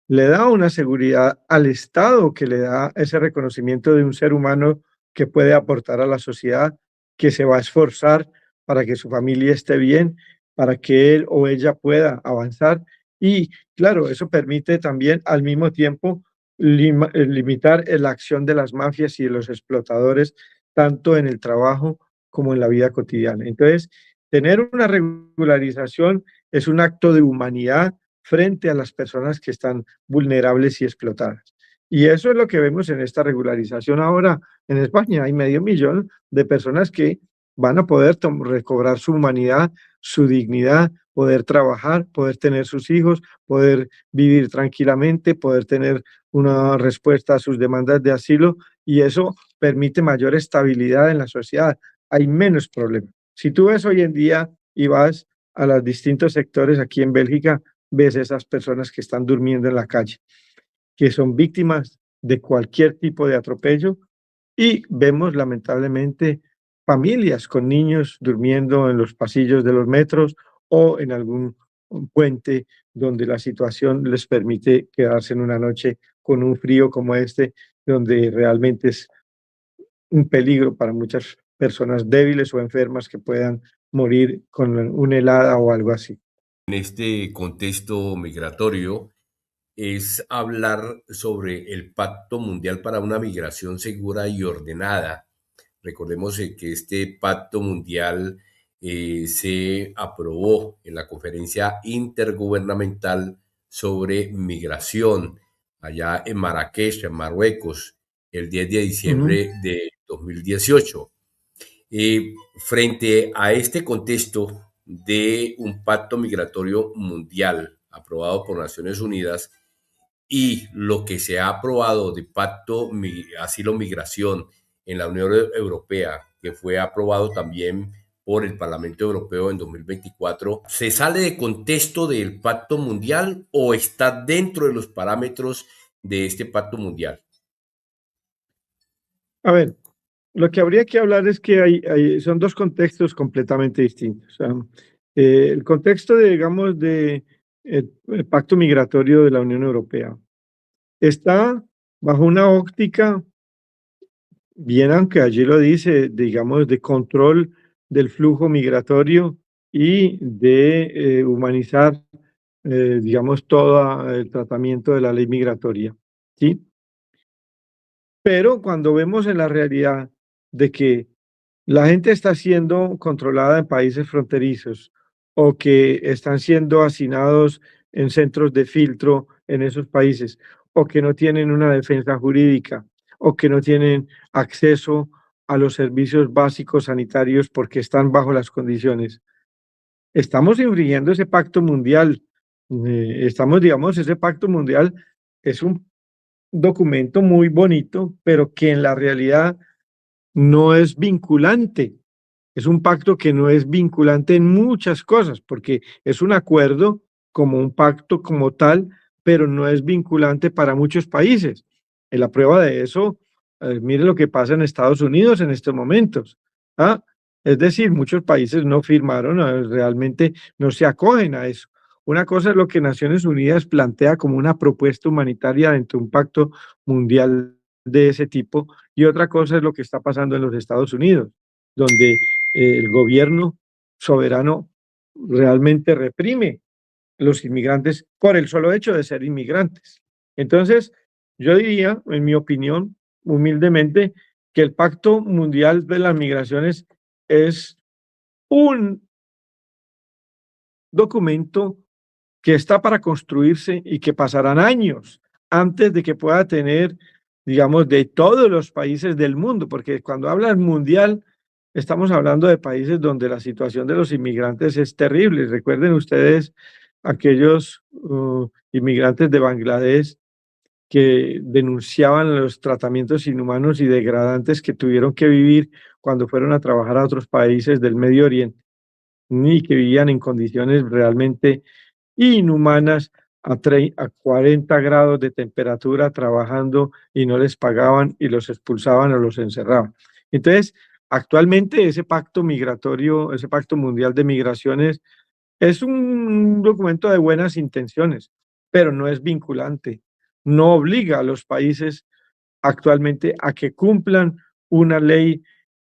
le da una seguridad al Estado que le da ese reconocimiento de un ser humano que puede aportar a la sociedad, que se va a esforzar para que su familia esté bien, para que él o ella pueda avanzar. Y claro, eso permite también al mismo tiempo limitar la acción de las mafias y de los explotadores, tanto en el trabajo como en la vida cotidiana. Entonces, tener una regularización es un acto de humanidad frente a las personas que están vulnerables y explotadas. Y eso es lo que vemos en esta regularización ahora en España. Hay 500.000 de personas que van a poder recobrar su humanidad, su dignidad, poder trabajar, poder tener sus hijos, poder vivir tranquilamente, poder tener una respuesta a sus demandas de asilo y eso permite mayor estabilidad en la sociedad. Hay menos problemas. Si tú ves hoy en día y vas a los distintos sectores aquí en Bélgica, ves esas personas que están durmiendo en la calle, que son víctimas de cualquier tipo de atropello y vemos lamentablemente familias con niños durmiendo en los pasillos de los metros o en algún puente donde la situación les permite quedarse en una noche con un frío como este, donde realmente es un peligro para muchas personas débiles o enfermas que puedan morir con una helada o algo así. En este contexto migratorio es hablar sobre el Pacto Mundial para una Migración Segura y Ordenada. Recordemos que este Pacto Mundial se aprobó en la Conferencia Intergubernamental sobre Migración allá en Marrakech, en Marruecos, el 10 de Ujú. diciembre de 2018. Frente a este contexto de un pacto migratorio mundial aprobado por Naciones Unidas y lo que se ha aprobado de pacto asilo-migración en la Unión Europea, que fue aprobado también por el Parlamento Europeo en 2024, ¿se sale de contexto del pacto mundial o está dentro de los parámetros de este pacto mundial? A ver, lo que habría que hablar es que son dos contextos completamente distintos. O sea, el contexto, digamos, de el pacto migratorio de la Unión Europea está bajo una óptica, bien aunque allí lo dice, digamos, de control del flujo migratorio y de humanizar, digamos, todo el tratamiento de la ley migratoria, ¿sí? Pero cuando vemos en la realidad de que la gente está siendo controlada en países fronterizos o que están siendo hacinados en centros de filtro en esos países o que no tienen una defensa jurídica o que no tienen acceso a los servicios básicos sanitarios porque están bajo las condiciones. Estamos infringiendo ese pacto mundial. Digamos, ese pacto mundial es un documento muy bonito, pero que en la realidad no es vinculante. Es un pacto que no es vinculante en muchas cosas, porque es un acuerdo como un pacto como tal, pero no es vinculante para muchos países. Y la prueba de eso, mire lo que pasa en Estados Unidos en estos momentos. ¿Ah? Es decir, muchos países no firmaron, realmente no se acogen a eso. Una cosa es lo que Naciones Unidas plantea como una propuesta humanitaria dentro de un pacto mundial de ese tipo, y otra cosa es lo que está pasando en los Estados Unidos, donde el gobierno soberano realmente reprime los inmigrantes por el solo hecho de ser inmigrantes. Entonces, yo diría, en mi opinión, humildemente, que el Pacto Mundial de las Migraciones es un documento que está para construirse y que pasarán años antes de que pueda tener, digamos, de todos los países del mundo, porque cuando hablan mundial, estamos hablando de países donde la situación de los inmigrantes es terrible. Recuerden ustedes aquellos inmigrantes de Bangladesh que denunciaban los tratamientos inhumanos y degradantes que tuvieron que vivir cuando fueron a trabajar a otros países del Medio Oriente, y que vivían en condiciones realmente inhumanas a 40 grados de temperatura trabajando y no les pagaban y los expulsaban o los encerraban. Entonces, actualmente ese pacto migratorio, ese pacto mundial de migraciones es un documento de buenas intenciones, pero no es vinculante, no obliga a los países actualmente a que cumplan una ley,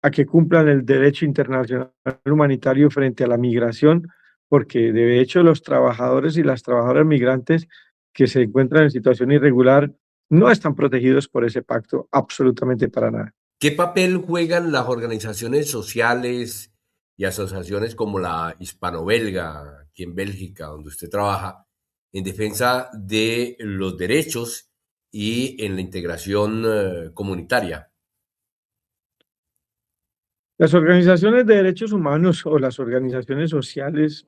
a que cumplan el derecho internacional humanitario frente a la migración, porque de hecho los trabajadores y las trabajadoras migrantes que se encuentran en situación irregular no están protegidos por ese pacto absolutamente para nada. ¿Qué papel juegan las organizaciones sociales y asociaciones como la hispano-belga, aquí en Bélgica, donde usted trabaja, en defensa de los derechos y en la integración comunitaria? Las organizaciones de derechos humanos o las organizaciones sociales,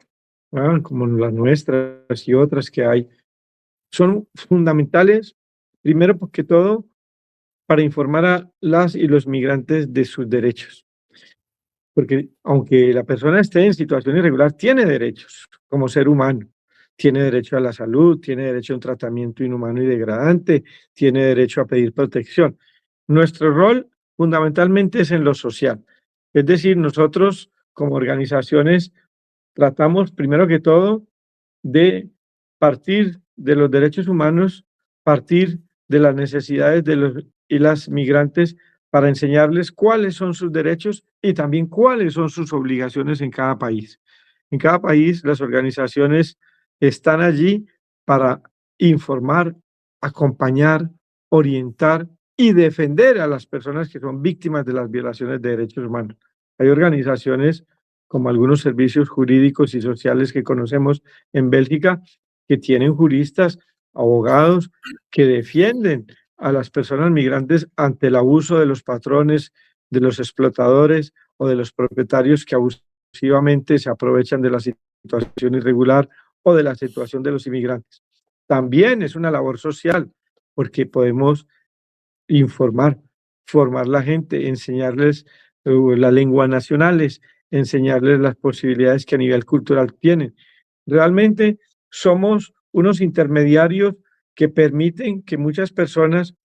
como las nuestras y otras que hay, son fundamentales, primero porque todo, para informar a las y los migrantes de sus derechos. Porque aunque la persona esté en situación irregular, tiene derechos como ser humano. Tiene derecho a la salud, tiene derecho a un tratamiento inhumano y degradante, tiene derecho a pedir protección. Nuestro rol fundamentalmente es en lo social. Es decir, nosotros como organizaciones tratamos primero que todo de partir de los derechos humanos, partir de las necesidades de los y las migrantes para enseñarles cuáles son sus derechos y también cuáles son sus obligaciones en cada país. En cada país las organizaciones están allí para informar, acompañar, orientar y defender a las personas que son víctimas de las violaciones de derechos humanos. Hay organizaciones como algunos servicios jurídicos y sociales que conocemos en Bélgica, que tienen juristas, abogados que defienden a las personas migrantes ante el abuso de los patrones, de los explotadores o de los propietarios que abusivamente se aprovechan de la situación irregular o de la situación de los inmigrantes. También es una labor social, porque podemos informar, formar la gente, enseñarles las lenguas nacionales, enseñarles las posibilidades que a nivel cultural tienen. Realmente somos unos intermediarios que permiten que muchas personas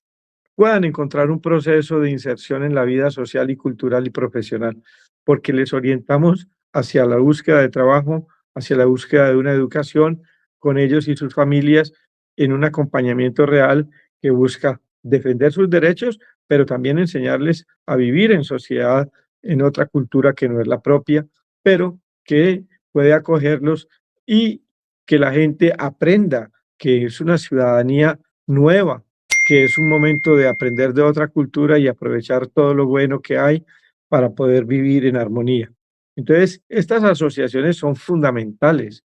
puedan encontrar un proceso de inserción en la vida social y cultural y profesional, porque les orientamos hacia la búsqueda de trabajo, hacia la búsqueda de una educación con ellos y sus familias en un acompañamiento real que busca defender sus derechos, pero también enseñarles a vivir en sociedad, en otra cultura que no es la propia, pero que puede acogerlos y que la gente aprenda que es una ciudadanía nueva, que es un momento de aprender de otra cultura y aprovechar todo lo bueno que hay para poder vivir en armonía. Entonces, estas asociaciones son fundamentales.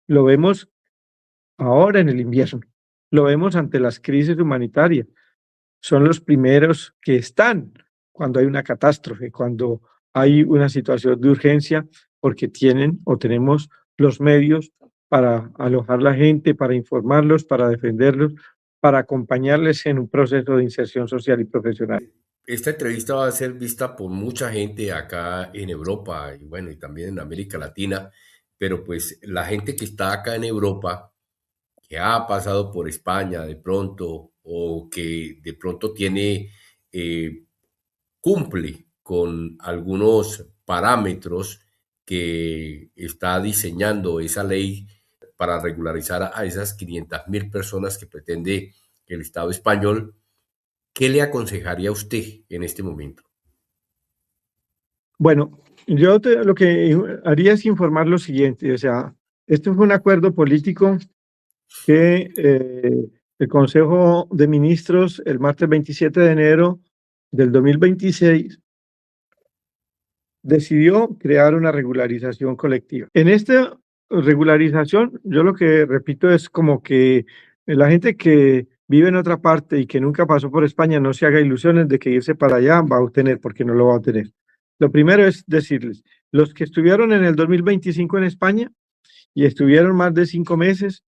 Lo vemos ahora en el invierno, lo vemos ante las crisis humanitarias. Son los primeros que están cuando hay una catástrofe, cuando hay una situación de urgencia, porque tienen o tenemos los medios para alojar la gente, para informarlos, para defenderlos, para acompañarles en un proceso de inserción social y profesional. Esta entrevista va a ser vista por mucha gente acá en Europa y bueno, y también en América Latina, pero pues la gente que está acá en Europa, que ha pasado por España de pronto o que de pronto tiene, cumple con algunos parámetros que está diseñando esa ley para regularizar a esas 500.000 personas que pretende el Estado español. ¿Qué le aconsejaría a usted en este momento? Bueno, lo que haría es informar lo siguiente, o sea, esto fue un acuerdo político que el Consejo de Ministros el martes 27 de enero del 2026 decidió crear una regularización colectiva. En esta regularización, yo lo que repito es como que la gente que vive en otra parte y que nunca pasó por España no se haga ilusiones de que irse para allá va a obtener, porque no lo va a obtener. Lo primero es decirles, los que estuvieron en el 2025 en España y estuvieron más de 5 meses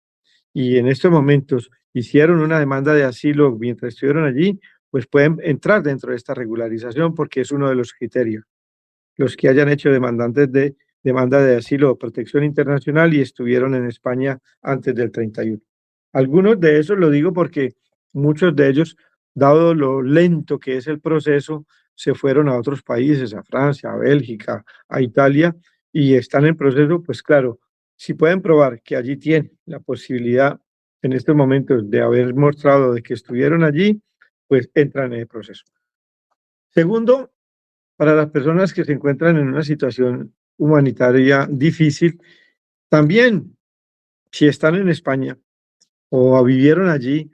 y en estos momentos hicieron una demanda de asilo mientras estuvieron allí, pues pueden entrar dentro de esta regularización porque es uno de los criterios. Los que hayan hecho demandantes de demanda de asilo o protección internacional y estuvieron en España antes del 31. Algunos de esos lo digo porque muchos de ellos, dado lo lento que es el proceso, se fueron a otros países, a Francia, a Bélgica, a Italia, y están en proceso, pues claro, si pueden probar que allí tienen la posibilidad en estos momentos de haber mostrado de que estuvieron allí, pues entran en el proceso. Segundo, para las personas que se encuentran en una situación humanitaria difícil, también si están en España o vivieron allí,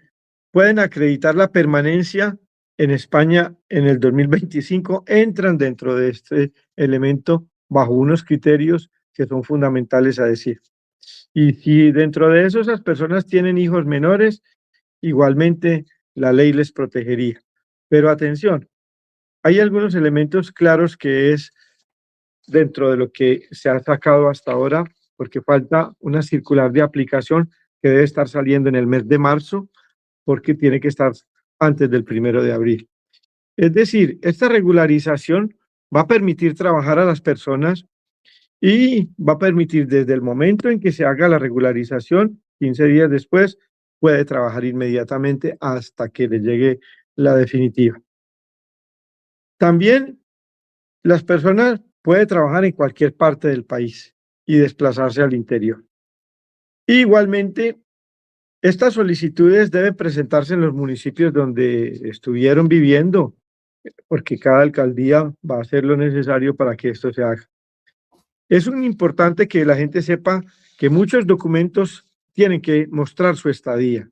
pueden acreditar la permanencia en España en el 2025, entran dentro de este elemento bajo unos criterios que son fundamentales a decir. Y si dentro de eso esas personas tienen hijos menores, igualmente la ley les protegería. Pero atención, hay algunos elementos claros que es dentro de lo que se ha sacado hasta ahora, porque falta una circular de aplicación que debe estar saliendo en el mes de marzo, porque tiene que estar antes del 1 de abril. Es decir, esta regularización va a permitir trabajar a las personas y va a permitir desde el momento en que se haga la regularización, 15 días después, puede trabajar inmediatamente hasta que le llegue la definitiva. También las personas pueden trabajar en cualquier parte del país y desplazarse al interior. Igualmente, estas solicitudes deben presentarse en los municipios donde estuvieron viviendo, porque cada alcaldía va a hacer lo necesario para que esto se haga. Es muy importante que la gente sepa que muchos documentos tienen que mostrar su estadía,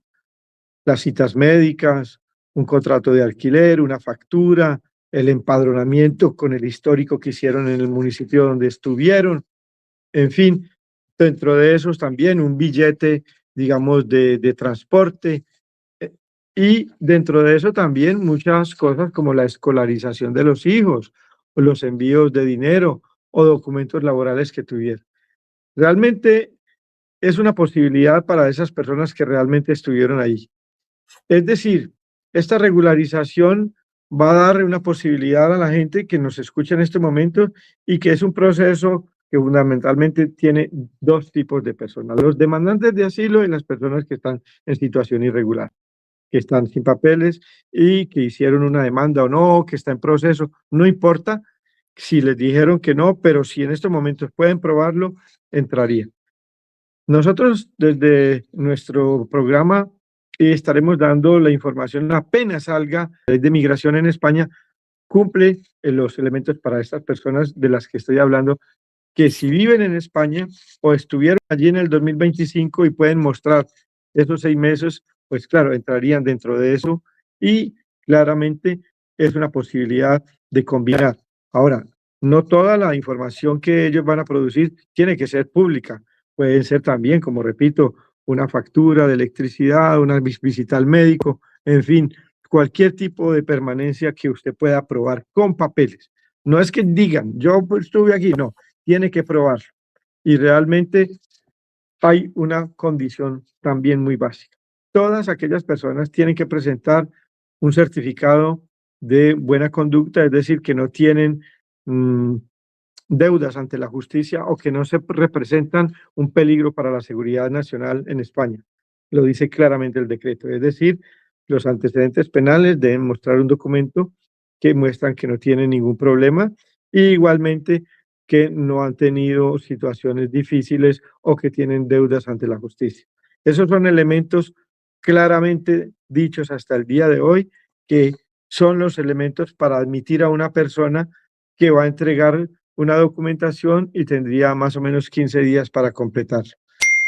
las citas médicas, un contrato de alquiler, una factura, el empadronamiento con el histórico que hicieron en el municipio donde estuvieron, en fin, dentro de esos también un billete, digamos, de transporte, y dentro de eso también muchas cosas como la escolarización de los hijos, o los envíos de dinero o documentos laborales que tuvieron. Realmente es una posibilidad para esas personas que realmente estuvieron ahí. Es decir, esta regularización va a dar una posibilidad a la gente que nos escucha en este momento y que es un proceso que fundamentalmente tiene dos tipos de personas, los demandantes de asilo y las personas que están en situación irregular, que están sin papeles y que hicieron una demanda o no, que está en proceso, no importa si les dijeron que no, pero si en estos momentos pueden probarlo, entrarían. Nosotros desde nuestro programa estaremos dando la información apenas salga la ley de migración en España, cumple los elementos para estas personas de las que estoy hablando, que si viven en España o estuvieron allí en el 2025 y pueden mostrar esos 6 meses, pues claro, entrarían dentro de eso y claramente es una posibilidad de combinar Ahora, no toda la información que ellos van a producir tiene que ser pública. Pueden ser también, como repito, una factura de electricidad, una visita al médico, en fin, cualquier tipo de permanencia que usted pueda probar con papeles. No es que digan, yo pues, estuve aquí, no, tiene que probarlo. Y realmente hay una condición también muy básica. Todas aquellas personas tienen que presentar un certificado de buena conducta, es decir, que no tienen mm, deudas ante la justicia o que no se representan un peligro para la seguridad nacional en España. Lo dice claramente el decreto. Es decir, los antecedentes penales deben mostrar un documento que muestran que no tienen ningún problema y igualmente que no han tenido situaciones difíciles o que tienen deudas ante la justicia. Esos son elementos claramente dichos hasta el día de hoy que son los elementos para admitir a una persona que va a entregar una documentación y tendría más o menos 15 días para completar.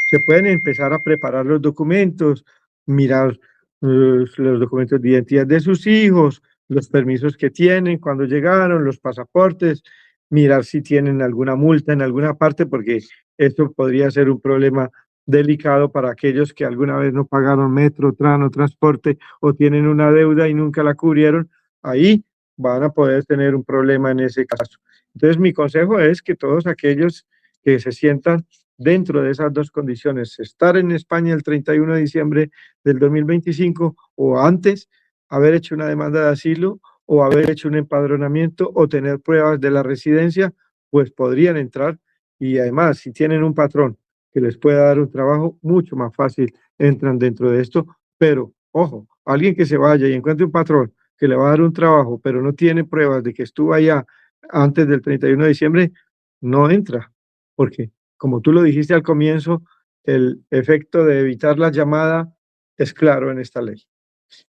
Se pueden empezar a preparar los documentos, mirar los documentos de identidad de sus hijos, los permisos que tienen cuando llegaron, los pasaportes, mirar si tienen alguna multa en alguna parte, porque esto podría ser un problema delicado para aquellos que alguna vez no pagaron metro, tran o transporte o tienen una deuda y nunca la cubrieron. Ahí van a poder tener un problema en ese caso. Entonces, mi consejo es que todos aquellos que se sientan dentro de esas dos condiciones, estar en España el 31 de diciembre del 2025 o antes, haber hecho una demanda de asilo o haber hecho un empadronamiento o tener pruebas de la residencia, pues podrían entrar y además, si tienen un patrón que les pueda dar un trabajo, mucho más fácil entran dentro de esto, pero ojo, alguien que se vaya y encuentre un patrón que le va a dar un trabajo, pero no tiene pruebas de que estuvo allá antes del 31 de diciembre, no entra, porque como tú lo dijiste al comienzo, el efecto de evitar la llamada es claro en esta ley.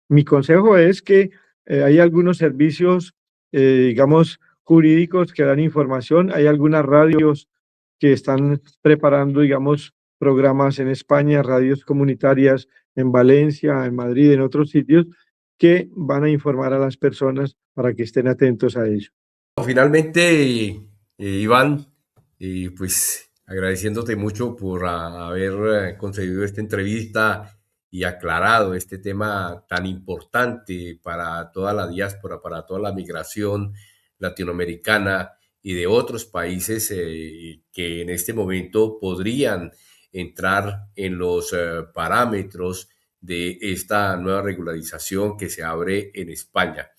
Mi consejo es que hay algunos servicios, digamos, jurídicos que dan información, hay algunas radios que están preparando, digamos, programas en España, radios comunitarias en Valencia, en Madrid, en otros sitios, que van a informar a las personas para que estén atentos a ello. Finalmente, Iván, pues agradeciéndote mucho por haber concedido esta entrevista y aclarado este tema tan importante para toda la diáspora, para toda la migración latinoamericana y de otros países que en este momento podrían entrar en los parámetros de esta nueva regularización que se abre en España.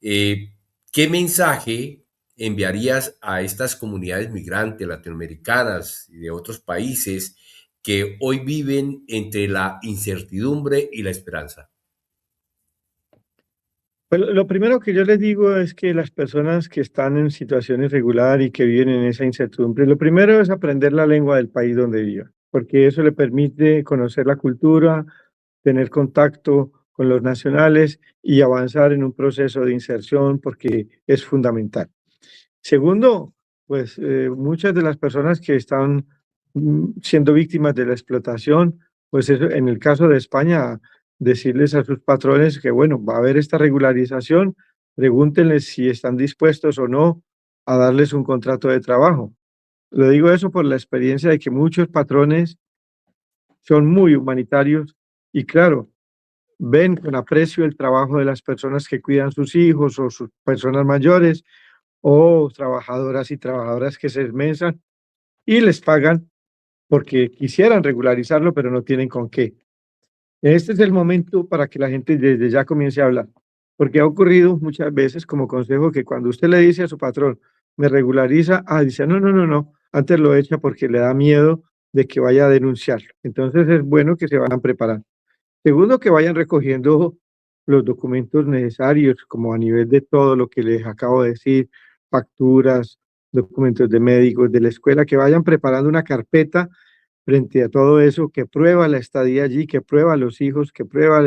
Eh, ¿Qué mensaje enviarías a estas comunidades migrantes latinoamericanas y de otros países que hoy viven entre la incertidumbre y la esperanza? Pues lo primero que yo les digo es que las personas que están en situación irregular y que viven en esa incertidumbre, lo primero es aprender la lengua del país donde viven, porque eso le permite conocer la cultura, tener contacto con los nacionales y avanzar en un proceso de inserción, porque es fundamental. Segundo, pues muchas de las personas que están siendo víctimas de la explotación, pues eso, en el caso de España, decirles a sus patrones que, bueno, va a haber esta regularización, pregúntenles si están dispuestos o no a darles un contrato de trabajo. Lo digo eso por la experiencia de que muchos patrones son muy humanitarios y claro, ven con aprecio el trabajo de las personas que cuidan sus hijos o sus personas mayores o trabajadoras y trabajadoras que se esmerzan y les pagan porque quisieran regularizarlo, pero no tienen con qué. Este es el momento para que la gente desde ya comience a hablar, porque ha ocurrido muchas veces como consejo que cuando usted le dice a su patrón, me regulariza, dice, no, no, no, no, antes lo echa porque le da miedo de que vaya a denunciarlo. Entonces es bueno que se vayan preparando. Segundo, que vayan recogiendo los documentos necesarios, como a nivel de todo lo que les acabo de decir, facturas, documentos de médicos, de la escuela, que vayan preparando una carpeta frente a todo eso, que prueba la estadía allí, que prueba los hijos, que prueba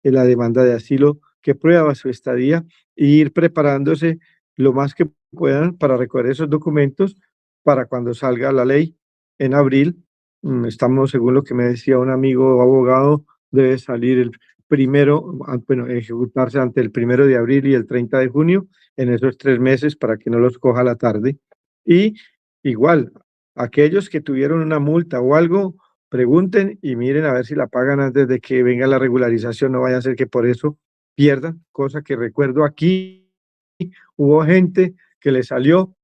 la demanda de asilo, que prueba su estadía, e ir preparándose lo más que puedan para recoger esos documentos para cuando salga la ley en abril. Estamos, según lo que me decía un amigo abogado, debe salir bueno, ejecutarse ante el 1 de abril y el 30 de junio, en esos 3 meses, para que no los coja la tarde. Y igual, aquellos que tuvieron una multa o algo, pregunten y miren a ver si la pagan antes de que venga la regularización, no vaya a ser que por eso pierdan, cosa que recuerdo aquí, hubo gente que le salió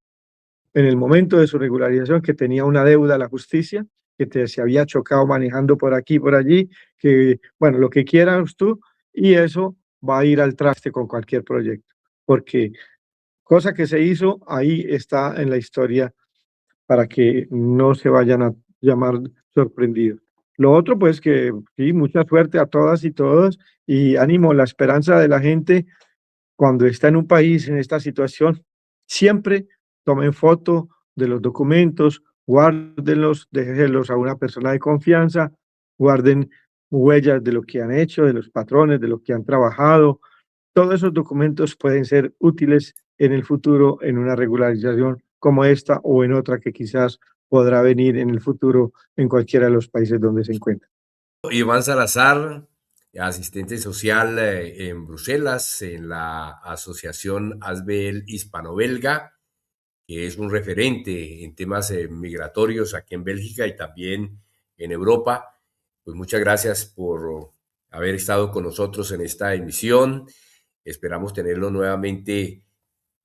en el momento de su regularización que tenía una deuda a la justicia, se había chocado manejando por aquí, por allí, que, bueno, lo que quieras tú, y eso va a ir al traste con cualquier proyecto, porque cosa que se hizo, ahí está en la historia para que no se vayan a llamar sorprendidos. Lo otro, pues que sí, mucha suerte a todas y todos y ánimo, la esperanza de la gente cuando está en un país en esta situación, siempre tomen foto de los documentos, guárdenlos, déjenlos a una persona de confianza, guarden huellas de lo que han hecho, de los patrones, de lo que han trabajado. Todos esos documentos pueden ser útiles en el futuro en una regularización como esta o en otra que quizás podrá venir en el futuro en cualquiera de los países donde se encuentra. Iván Salazar, asistente social en Bruselas, en la Asociación Asbel Hispano-Belga, que es un referente en temas migratorios aquí en Bélgica y también en Europa. Pues muchas gracias por haber estado con nosotros en esta emisión. Esperamos tenerlo nuevamente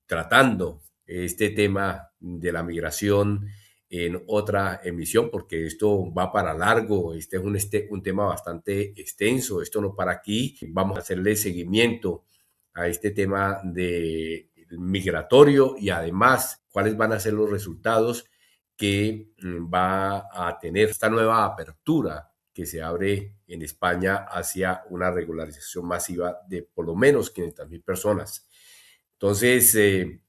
tratando este tema de la migración en otra emisión, porque esto va para largo, este es un tema bastante extenso, esto no para aquí, vamos a hacerle seguimiento a este tema de migratorio y además cuáles van a ser los resultados que va a tener esta nueva apertura que se abre en España hacia una regularización masiva de por lo menos 500.000 personas. Entonces,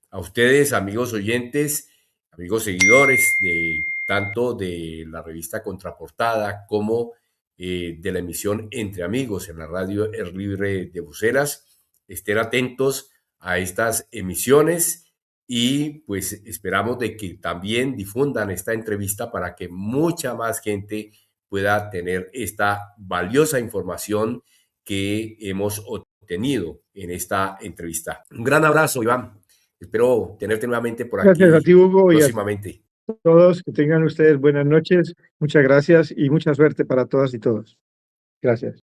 a ustedes, amigos oyentes, amigos seguidores de tanto de la revista Contraportada como de la emisión Entre Amigos en la radio Er Libre de Bruselas, estén atentos a estas emisiones y pues esperamos de que también difundan esta entrevista para que mucha más gente pueda tener esta valiosa información que hemos obtenido en esta entrevista. Un gran abrazo, Iván. Espero tenerte nuevamente por Gracias a aquí ti, Hugo, y a próximamente. todos. Que tengan ustedes buenas noches. Muchas gracias y mucha suerte para todas y todos. Gracias.